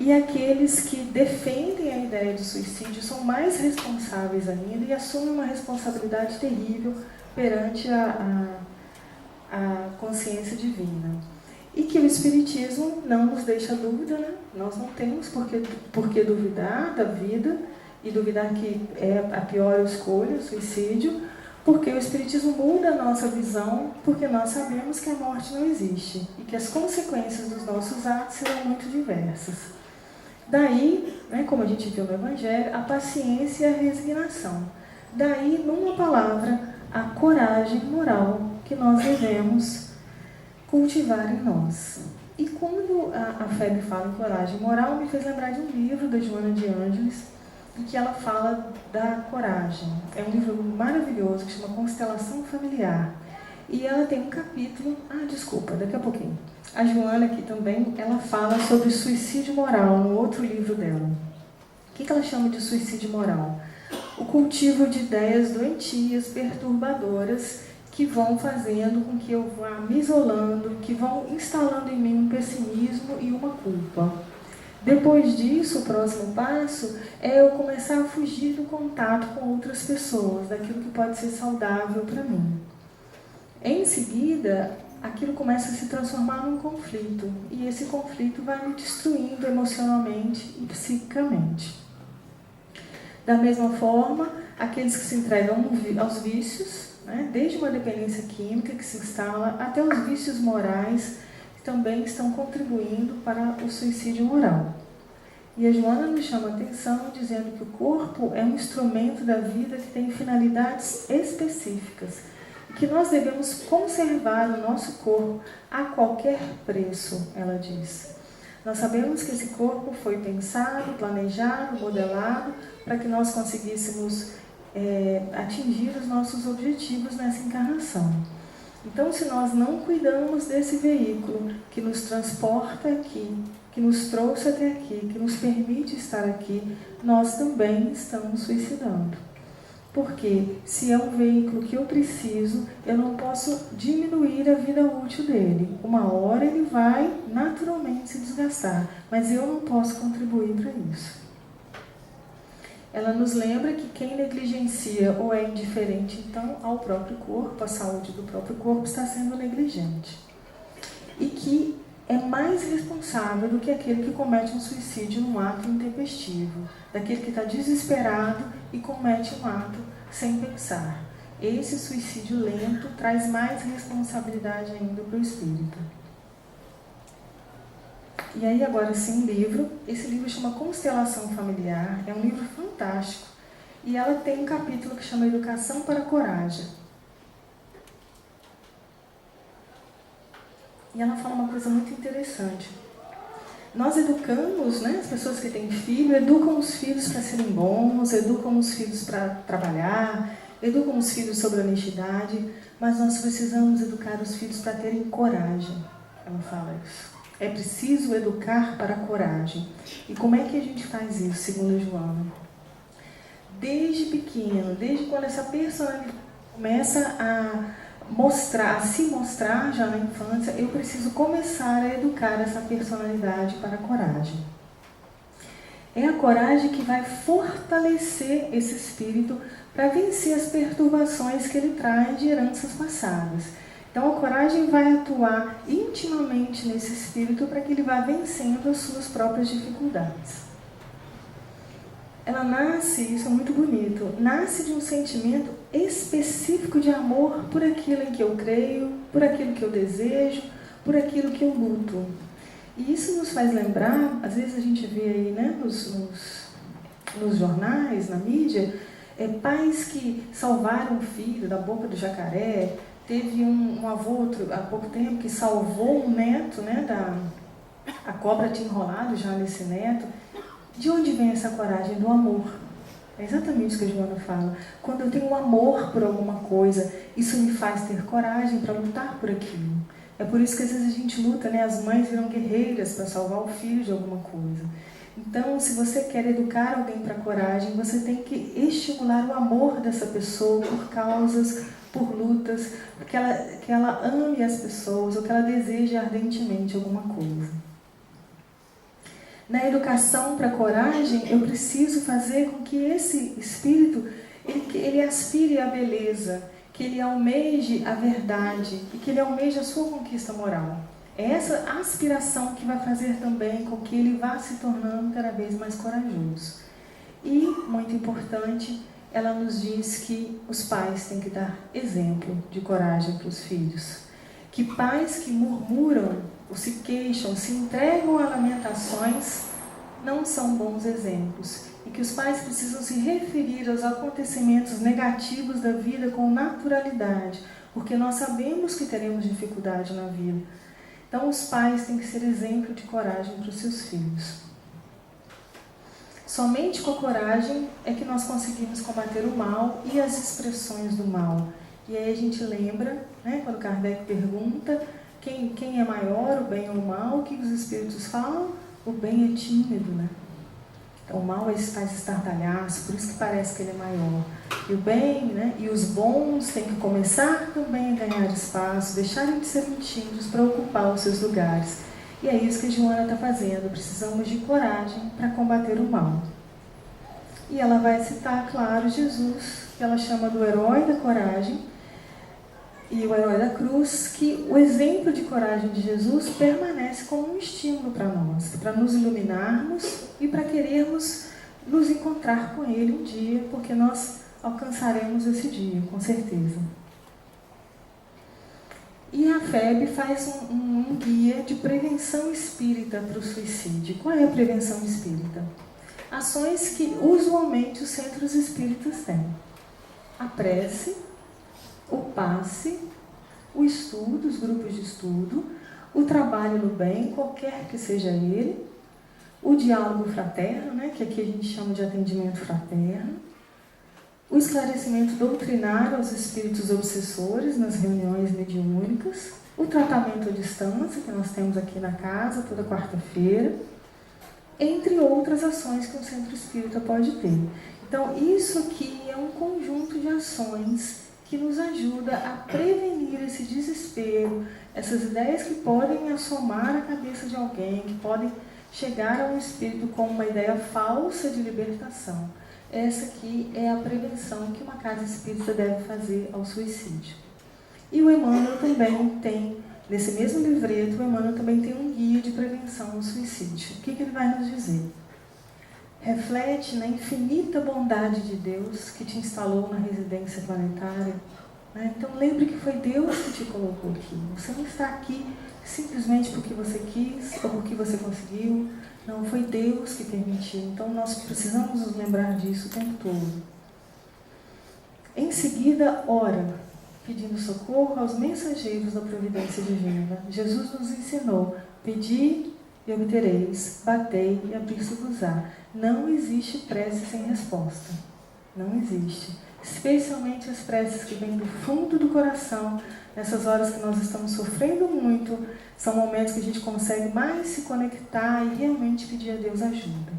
E aqueles que defendem a ideia do suicídio são mais responsáveis ainda e assumem uma responsabilidade terrível perante a consciência divina. E que o Espiritismo não nos deixa dúvida, né? Nós não temos por que duvidar da vida e duvidar que é a pior escolha, o suicídio, porque o Espiritismo muda a nossa visão, porque nós sabemos que a morte não existe e que as consequências dos nossos atos serão muito diversas. Daí, né, como a gente viu no Evangelho, a paciência e a resignação. Daí, numa palavra, a coragem moral que nós devemos cultivar em nós. E quando a FEB fala em coragem moral, me fez lembrar de um livro da Joana de Ângeles, em que ela fala da coragem. É um livro maravilhoso que chama Constelação Familiar. E ela tem um capítulo... daqui a pouquinho. A Joana aqui também, ela fala sobre suicídio moral no outro livro dela. O que ela chama de suicídio moral? O cultivo de ideias doentias, perturbadoras, que vão fazendo com que eu vá me isolando, que vão instalando em mim um pessimismo e uma culpa. Depois disso, o próximo passo é eu começar a fugir do contato com outras pessoas, daquilo que pode ser saudável para mim. Em seguida, aquilo começa a se transformar num conflito, e esse conflito vai me destruindo emocionalmente e psiquicamente. Da mesma forma, aqueles que se entregam aos vícios, né, desde uma dependência química que se instala até os vícios morais, que também estão contribuindo para o suicídio moral. E a Joana nos chama a atenção dizendo que o corpo é um instrumento da vida que tem finalidades específicas, que nós devemos conservar o nosso corpo a qualquer preço, ela diz. Nós sabemos que esse corpo foi pensado, planejado, modelado, para que nós conseguíssemos atingir os nossos objetivos nessa encarnação. Então, se nós não cuidamos desse veículo que nos transporta aqui, que nos trouxe até aqui, que nos permite estar aqui, nós também estamos suicidando. Porque se é um veículo que eu preciso, eu não posso diminuir a vida útil dele. Uma hora ele vai naturalmente se desgastar, mas eu não posso contribuir para isso. Ela nos lembra que quem negligencia ou é indiferente, então, ao próprio corpo, à saúde do próprio corpo, está sendo negligente. E que é mais responsável do que aquele que comete um suicídio num ato intempestivo, daquele que está desesperado e comete um ato sem pensar. Esse suicídio lento traz mais responsabilidade ainda para o espírito. E aí agora sim, livro. Esse livro chama Constelação Familiar, é um livro fantástico. E ela tem um capítulo que chama Educação para a Coragem. E ela fala uma coisa muito interessante. Nós educamos, né, as pessoas que têm filho, educam os filhos para serem bons, educam os filhos para trabalhar, educam os filhos sobre honestidade, mas nós precisamos educar os filhos para terem coragem. Ela fala isso. É preciso educar para a coragem. E como é que a gente faz isso, segundo Joana? Desde pequeno, desde quando essa personalidade começa a se mostrar já na infância, eu preciso começar a educar essa personalidade para a coragem. É a coragem que vai fortalecer esse espírito para vencer as perturbações que ele traz de heranças passadas. Então a coragem vai atuar intimamente nesse espírito para que ele vá vencendo as suas próprias dificuldades. Ela nasce, isso é muito bonito, nasce de um sentimento específico de amor por aquilo em que eu creio, por aquilo que eu desejo, por aquilo que eu luto. E isso nos faz lembrar, às vezes a gente vê aí, né, nos jornais, na mídia, pais que salvaram um filho da boca do jacaré. Teve um avô há pouco tempo que salvou um neto, né, a cobra tinha enrolado já nesse neto. De onde vem essa coragem? Do amor. É exatamente isso que a Joana fala. Quando eu tenho amor por alguma coisa, isso me faz ter coragem para lutar por aquilo. É por isso que às vezes a gente luta, né? As mães viram guerreiras para salvar o filho de alguma coisa. Então, se você quer educar alguém para a coragem, você tem que estimular o amor dessa pessoa por causas, por lutas, que ela ame as pessoas ou que ela deseje ardentemente alguma coisa. Na educação para a coragem, eu preciso fazer com que esse espírito ele aspire à beleza, que ele almeje a verdade e que ele almeje a sua conquista moral. É essa aspiração que vai fazer também com que ele vá se tornando cada vez mais corajoso. E, muito importante, ela nos diz que os pais têm que dar exemplo de coragem para os filhos. Que pais que murmuram, ou se queixam, se entregam a lamentações, não são bons exemplos. E que os pais precisam se referir aos acontecimentos negativos da vida com naturalidade, porque nós sabemos que teremos dificuldade na vida. Então, os pais têm que ser exemplo de coragem para os seus filhos. Somente com a coragem é que nós conseguimos combater o mal e as expressões do mal. E aí a gente lembra, né, quando Kardec pergunta quem é maior, o bem ou o mal, o que os espíritos falam? O bem é tímido, né? Então, o mal faz estardalhaço, por isso que parece que ele é maior. E o bem, né, e os bons têm que começar também a ganhar espaço, deixarem de serem tímidos para ocupar os seus lugares. E é isso que a Joana está fazendo. Precisamos de coragem para combater o mal. E ela vai citar, claro, Jesus, que ela chama do herói da coragem e o herói da cruz, que o exemplo de coragem de Jesus permanece como um estímulo para nós, para nos iluminarmos e para querermos nos encontrar com Ele um dia, porque nós alcançaremos esse dia, com certeza. E a FEB faz um guia de prevenção espírita para o suicídio. Qual é a prevenção espírita? Ações que usualmente os centros espíritas têm. A prece, o passe, o estudo, os grupos de estudo, o trabalho no bem, qualquer que seja ele, o diálogo fraterno, né, que aqui a gente chama de atendimento fraterno, o esclarecimento doutrinário aos espíritos obsessores nas reuniões mediúnicas, o tratamento à distância, que nós temos aqui na casa toda quarta-feira, entre outras ações que um centro espírita pode ter. Então, isso aqui é um conjunto de ações que nos ajuda a prevenir esse desespero, essas ideias que podem assomar a cabeça de alguém, que podem chegar ao espírito com uma ideia falsa de libertação. Essa aqui é a prevenção que uma casa espírita deve fazer ao suicídio. E o Emmanuel também tem Nesse mesmo livreto, o Emmanuel também tem um guia de prevenção ao suicídio. O que ele vai nos dizer? Reflete na infinita bondade de Deus que te instalou na residência planetária. Então lembre que foi Deus que te colocou aqui. Você não está aqui simplesmente porque você quis ou porque você conseguiu. Não, foi Deus que permitiu. Então nós precisamos nos lembrar disso o tempo todo. Em seguida, ora, pedindo socorro aos mensageiros da providência divina. Jesus nos ensinou: pedi e obtereis, batei e abrir-se-vos-á. Não existe prece sem resposta. Não existe. Especialmente as preces que vêm do fundo do coração, nessas horas que nós estamos sofrendo muito, são momentos que a gente consegue mais se conectar e realmente pedir a Deus ajuda.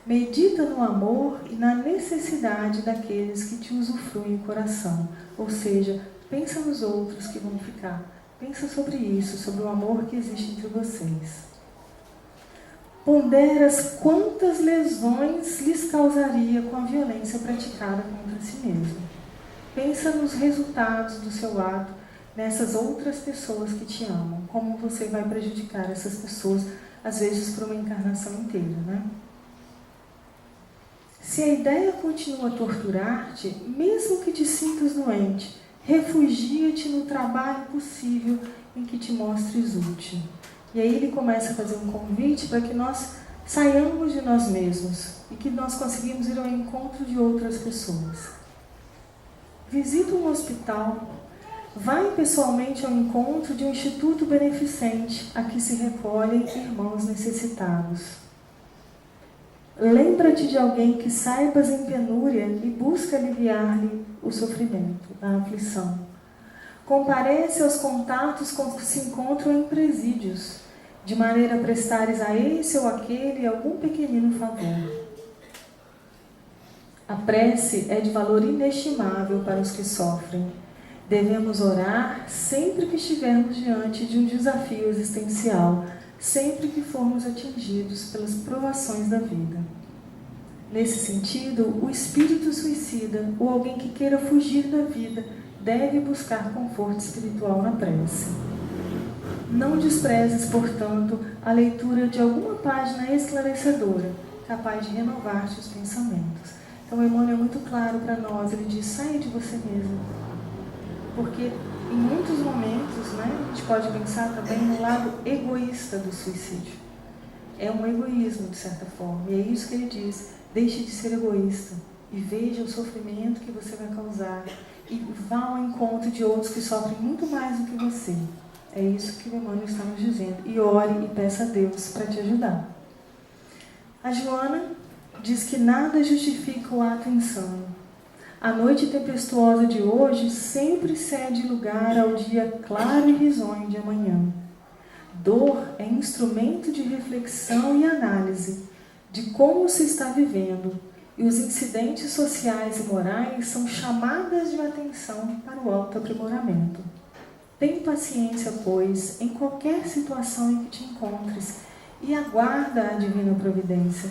Medita no amor e na necessidade daqueles que te usufruem o coração, ou seja, pensa nos outros que vão ficar. Pensa sobre isso, sobre o amor que existe entre vocês. Ponderas quantas lesões lhes causaria com a violência praticada contra si mesmo. Pensa nos resultados do seu ato nessas outras pessoas que te amam. Como você vai prejudicar essas pessoas, às vezes por uma encarnação inteira, né? Se a ideia continua a torturar-te, mesmo que te sintas doente, refugia-te no trabalho possível em que te mostres útil. E aí ele começa a fazer um convite para que nós saiamos de nós mesmos e que nós conseguimos ir ao encontro de outras pessoas. Visita um hospital, vai pessoalmente ao encontro de um instituto beneficente a que se recolhem irmãos necessitados. Lembra-te de alguém que saibas em penúria e busca aliviar-lhe o sofrimento, a aflição. Comparece aos contatos que se encontram em presídios, de maneira a prestares a esse ou aquele algum pequenino favor. A prece é de valor inestimável para os que sofrem. Devemos orar sempre que estivermos diante de um desafio existencial, sempre que formos atingidos pelas provações da vida. Nesse sentido, o espírito suicida ou alguém que queira fugir da vida deve buscar conforto espiritual na prece. Não desprezes, portanto, a leitura de alguma página esclarecedora, capaz de renovar-te os pensamentos. Então, o Emmanuel é muito claro para nós, ele diz: saia de você mesmo. Porque em muitos momentos, a gente pode pensar também no lado egoísta do suicídio. É um egoísmo, de certa forma, e é isso que ele diz: deixe de ser egoísta e veja o sofrimento que você vai causar e vá ao encontro de outros que sofrem muito mais do que você. É isso que o Emmanuel está nos dizendo. E ore e peça a Deus para te ajudar. A Joana diz que nada justifica o ato insano. A noite tempestuosa de hoje sempre cede lugar ao dia claro e risonho de amanhã. Dor é instrumento de reflexão e análise de como se está vivendo, e os incidentes sociais e morais são chamadas de atenção para o autoaprimoramento. Tem paciência, pois, em qualquer situação em que te encontres, e aguarda a divina providência.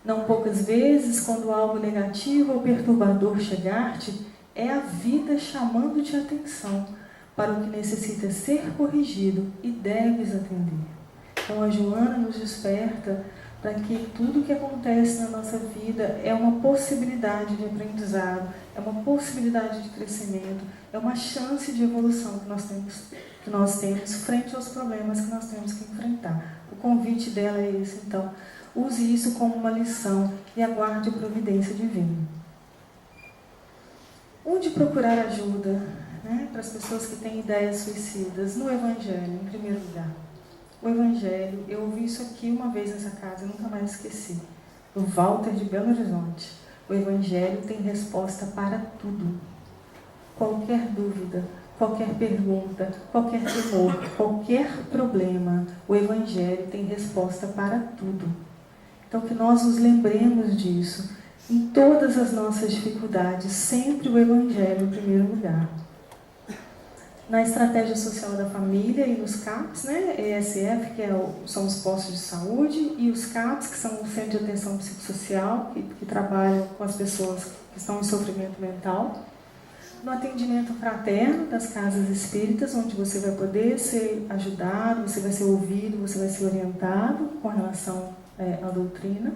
Não poucas vezes, quando algo negativo ou perturbador chegar-te, é a vida chamando-te a atenção para o que necessita ser corrigido e deves atender. Então a Joana nos desperta para que tudo que acontece na nossa vida é uma possibilidade de aprendizado, é uma possibilidade de crescimento, é uma chance de evolução que nós temos frente aos problemas que nós temos que enfrentar. O convite dela é esse, então. Use isso como uma lição e aguarde a providência divina. Onde procurar ajuda, para as pessoas que têm ideias suicidas? No Evangelho, em primeiro lugar. O Evangelho, eu ouvi isso aqui uma vez nessa casa, eu nunca mais esqueci. Do Walter de Belo Horizonte. O Evangelho tem resposta para tudo. Qualquer dúvida, qualquer pergunta, qualquer temor, qualquer problema, o Evangelho tem resposta para tudo. Então, que nós nos lembremos disso. Em todas as nossas dificuldades, sempre o Evangelho em primeiro lugar. Na estratégia social da família e nos CAPs, ESF, que são os postos de saúde, e os CAPs, que são o Centro de Atenção Psicossocial, que trabalham com as pessoas que estão em sofrimento mental. no atendimento fraterno das casas espíritas, onde você vai poder ser ajudado, você vai ser ouvido, você vai ser orientado com relação à doutrina.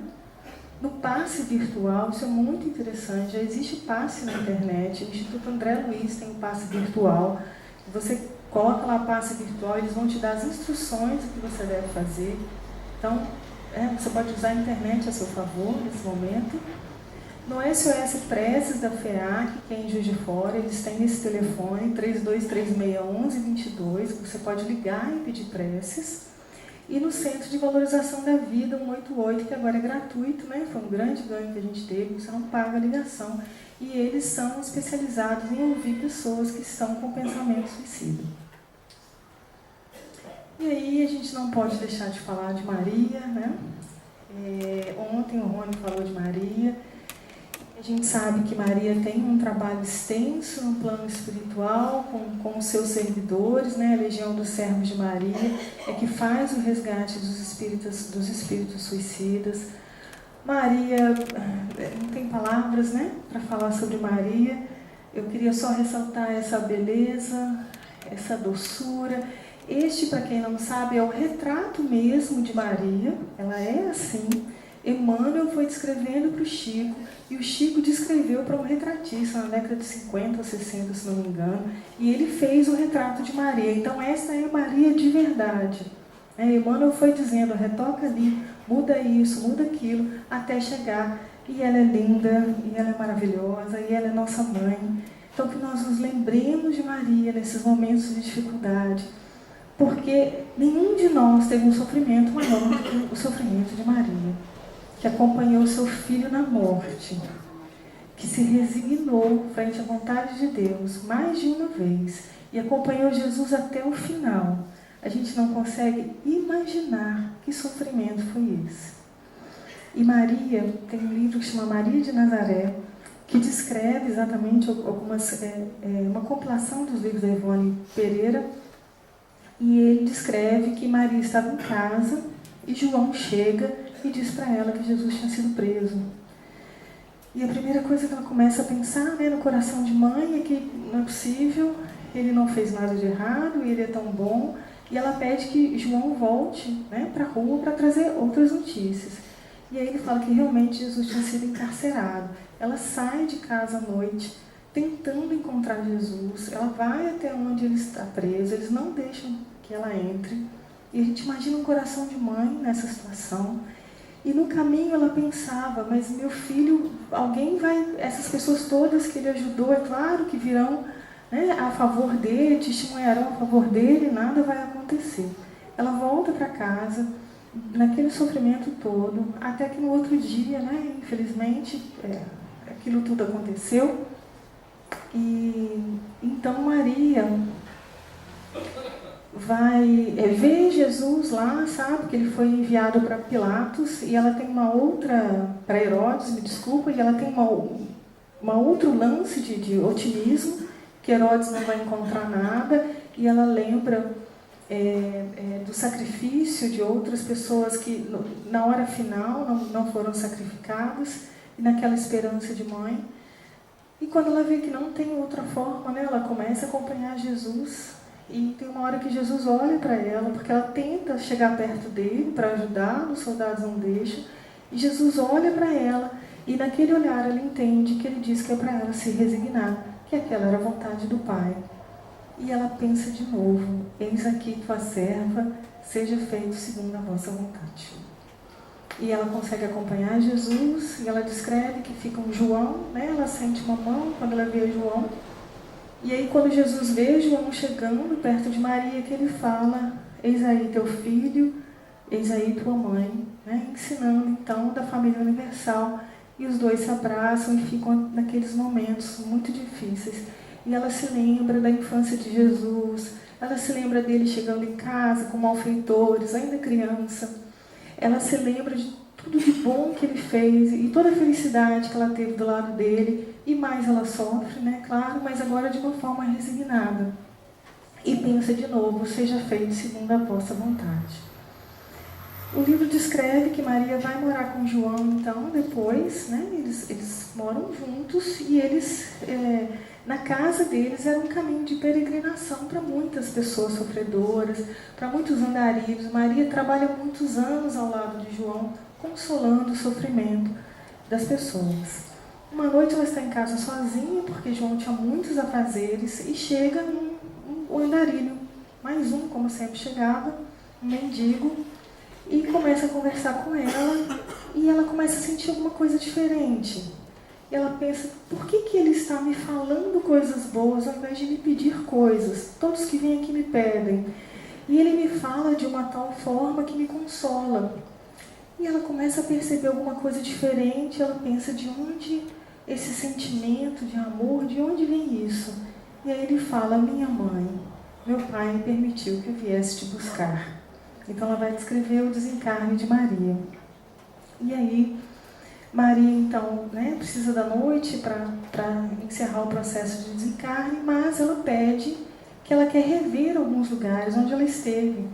No passe virtual, isso é muito interessante, já existe passe na internet, o Instituto André Luiz tem um passe virtual, você coloca lá passe virtual, eles vão te dar as instruções do que você deve fazer. Então, você pode usar a internet a seu favor nesse momento. No SOS Preces da FEAC, que é em Juiz de Fora, eles têm esse telefone, 3236-1122, você pode ligar e pedir preces. E no Centro de Valorização da Vida, 188, que agora é gratuito, né? Foi um grande ganho que a gente teve, você não paga a ligação. E eles são especializados em ouvir pessoas que estão com pensamento suicida. E aí a gente não pode deixar de falar de Maria, né? Ontem o Rony falou de Maria. A gente sabe que Maria tem um trabalho extenso no plano espiritual com os seus servidores, né? A Legião dos Servos de Maria é que faz o resgate dos espíritos suicidas. Maria, não tem palavras, né, para falar sobre Maria. Eu queria só ressaltar essa beleza, essa doçura. Este, para quem não sabe, é o retrato mesmo de Maria. Ela é assim. Emmanuel foi descrevendo para o Chico, e o Chico descreveu para um retratista na década de 50 ou 60, se não me engano, e ele fez o retrato de Maria. Então, essa é Maria de verdade. Emmanuel foi dizendo, retoca ali, muda isso, muda aquilo, até chegar. E ela é linda, e ela é maravilhosa, e ela é nossa mãe. Então, que nós nos lembremos de Maria nesses momentos de dificuldade, porque nenhum de nós teve um sofrimento maior do que o sofrimento de Maria, que acompanhou seu filho na morte, que se resignou frente à vontade de Deus mais de uma vez e acompanhou Jesus até o final. A gente não consegue imaginar que sofrimento foi esse. E Maria, tem um livro que chama Maria de Nazaré, que descreve exatamente uma compilação dos livros da Ivone Pereira, e ele descreve que Maria estava em casa e João chega e diz para ela que Jesus tinha sido preso. E a primeira coisa que ela começa a pensar, né, no coração de mãe é que não é possível, ele não fez nada de errado, ele é tão bom, e ela pede que João volte, né, para a rua para trazer outras notícias. E aí ele fala que realmente Jesus tinha sido encarcerado. Ela sai de casa à noite, tentando encontrar Jesus, ela vai até onde ele está preso, eles não deixam que ela entre. E a gente imagina um coração de mãe nessa situação. E no caminho ela pensava, mas meu filho, alguém vai, essas pessoas todas que ele ajudou, é claro que virão, né, a favor dele, testemunharão a favor dele, nada vai acontecer. Ela volta para casa, naquele sofrimento todo, até que no outro dia, né, infelizmente, aquilo tudo aconteceu. E então Maria vai ver Jesus lá, sabe, que ele foi enviado para Pilatos, e ela tem uma outra, para Herodes, me desculpa, e ela tem uma outro lance de otimismo, que Herodes não vai encontrar nada, e ela lembra do sacrifício de outras pessoas que na hora final não foram sacrificadas, e naquela esperança de mãe. E quando ela vê que não tem outra forma, né, ela começa a acompanhar Jesus. E tem uma hora que Jesus olha para ela, porque ela tenta chegar perto dele para ajudar, os soldados não deixam. E Jesus olha para ela, e naquele olhar ela entende que ele diz que é para ela se resignar, que aquela era a vontade do Pai. E ela pensa de novo, eis aqui tua serva, seja feito segundo a vossa vontade. E ela consegue acompanhar Jesus, e ela descreve que fica um João, né? Ela sente uma mão quando ela vê João. E aí quando Jesus vê João chegando perto de Maria, que ele fala, eis aí teu filho, eis aí tua mãe, né? Ensinando então da família universal. E os dois se abraçam e ficam naqueles momentos muito difíceis. E ela se lembra da infância de Jesus, ela se lembra dele chegando em casa com malfeitores, ainda criança. Ela se lembra de tudo de bom que ele fez e toda a felicidade que ela teve do lado dele. E mais ela sofre, né? Claro, mas agora de uma forma resignada. E pensa de novo, seja feito segundo a vossa vontade. O livro descreve que Maria vai morar com João, então, depois, né? Eles moram juntos e eles, na casa deles, era um caminho de peregrinação para muitas pessoas sofredoras, para muitos andarilhos. Maria trabalha muitos anos ao lado de João, consolando o sofrimento das pessoas. Uma noite ela está em casa sozinha, porque João tinha muitos afazeres, e chega um andarilho, mais um, como sempre chegava, um mendigo, e começa a conversar com ela, e ela começa a sentir alguma coisa diferente. E ela pensa, por que ele está me falando coisas boas ao invés de me pedir coisas? Todos que vêm aqui me pedem. E ele me fala de uma tal forma que me consola. E ela começa a perceber alguma coisa diferente, ela pensa, de onde esse sentimento de amor, de onde vem isso? E aí ele fala, minha mãe, meu pai permitiu que eu viesse te buscar. Então ela vai descrever o desencarne de Maria. E aí, Maria então, né, precisa da noite para encerrar o processo de desencarne, mas ela pede que ela quer rever alguns lugares onde ela esteve.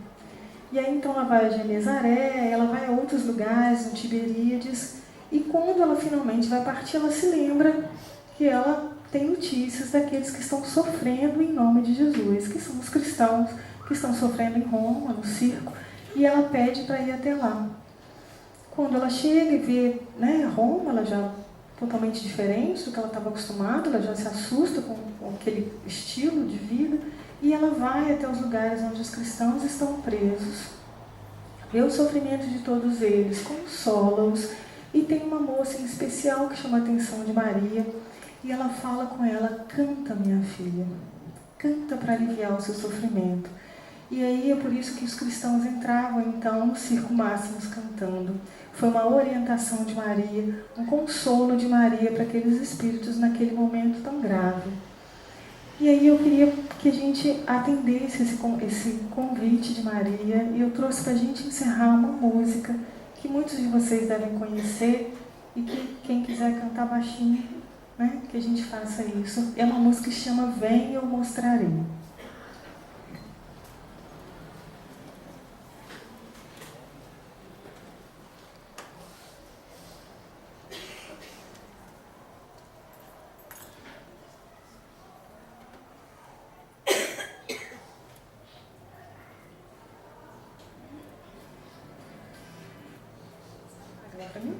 E aí então ela vai a Genezaré, ela vai a outros lugares, no Tiberíades, e quando ela finalmente vai partir, ela se lembra que ela tem notícias daqueles que estão sofrendo em nome de Jesus, que são os cristãos que estão sofrendo em Roma, no circo, e ela pede para ir até lá. Quando ela chega e vê, né, Roma, ela já totalmente diferente do que ela estava acostumada, ela já se assusta com aquele estilo de vida, e ela vai até os lugares onde os cristãos estão presos, vê o sofrimento de todos eles, consola-os, e tem uma moça em especial que chama a atenção de Maria, e ela fala com ela, canta, minha filha, canta para aliviar o seu sofrimento. E aí é por isso que os cristãos entravam então no Circo Máximos cantando. Foi uma orientação de Maria, um consolo de Maria para aqueles espíritos naquele momento tão grave. E aí eu queria que a gente atendesse esse convite de Maria, e eu trouxe para a gente encerrar uma música que muitos de vocês devem conhecer, e que quem quiser cantar baixinho, né, que a gente faça isso. É uma música que se chama Vem, Eu Mostrarei. Para mim?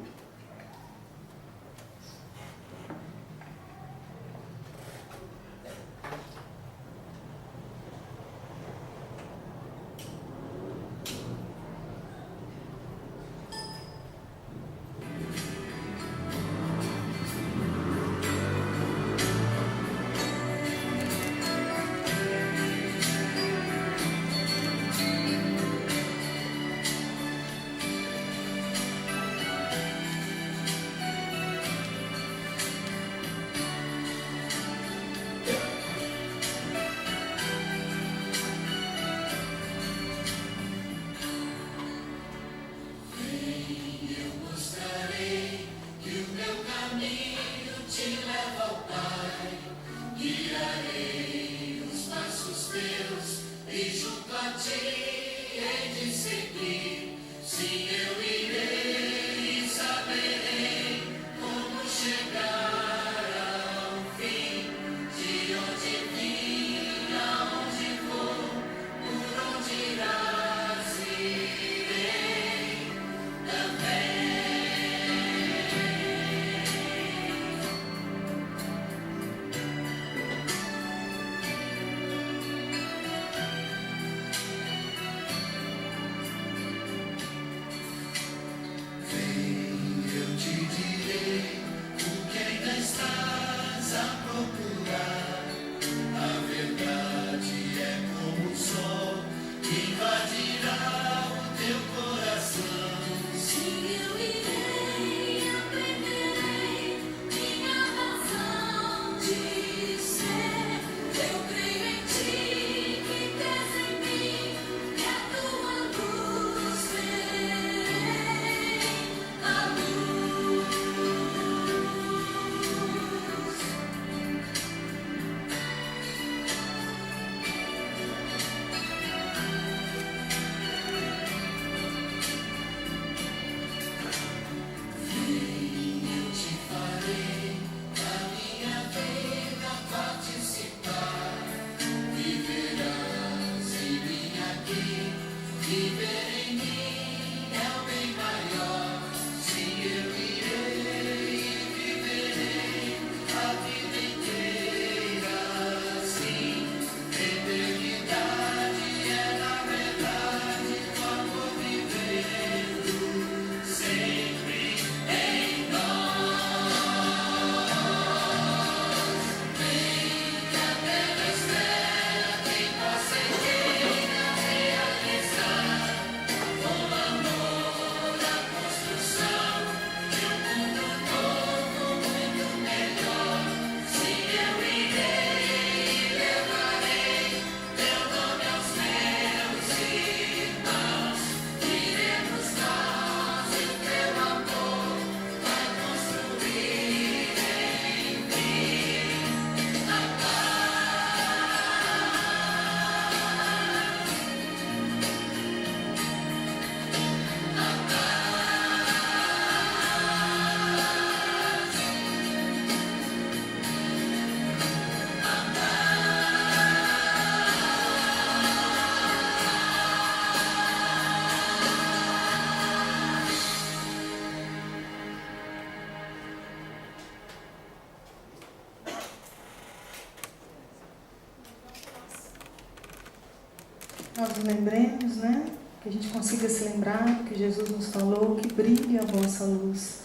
nós nos lembremos, né? Que a gente consiga se lembrar que Jesus nos falou, que brilhe a vossa luz,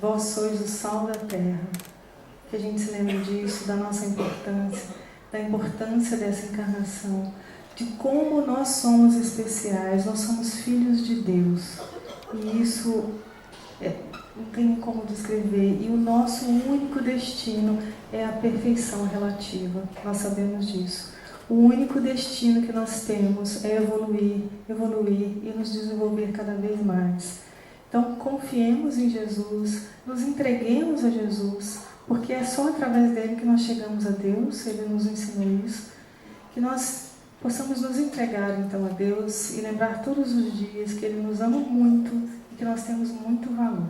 vós sois o sal da terra. Que a gente se lembre disso, da nossa importância, da importância dessa encarnação, de como nós somos especiais, nós somos filhos de Deus. E isso não tem como descrever. E o nosso único destino é a perfeição relativa. Nós sabemos disso. O único destino que nós temos é evoluir e nos desenvolver cada vez mais. Então, confiemos em Jesus, nos entreguemos a Jesus, porque é só através dele que nós chegamos a Deus, ele nos ensinou isso, que nós possamos nos entregar então a Deus e lembrar todos os dias que ele nos ama muito e que nós temos muito valor.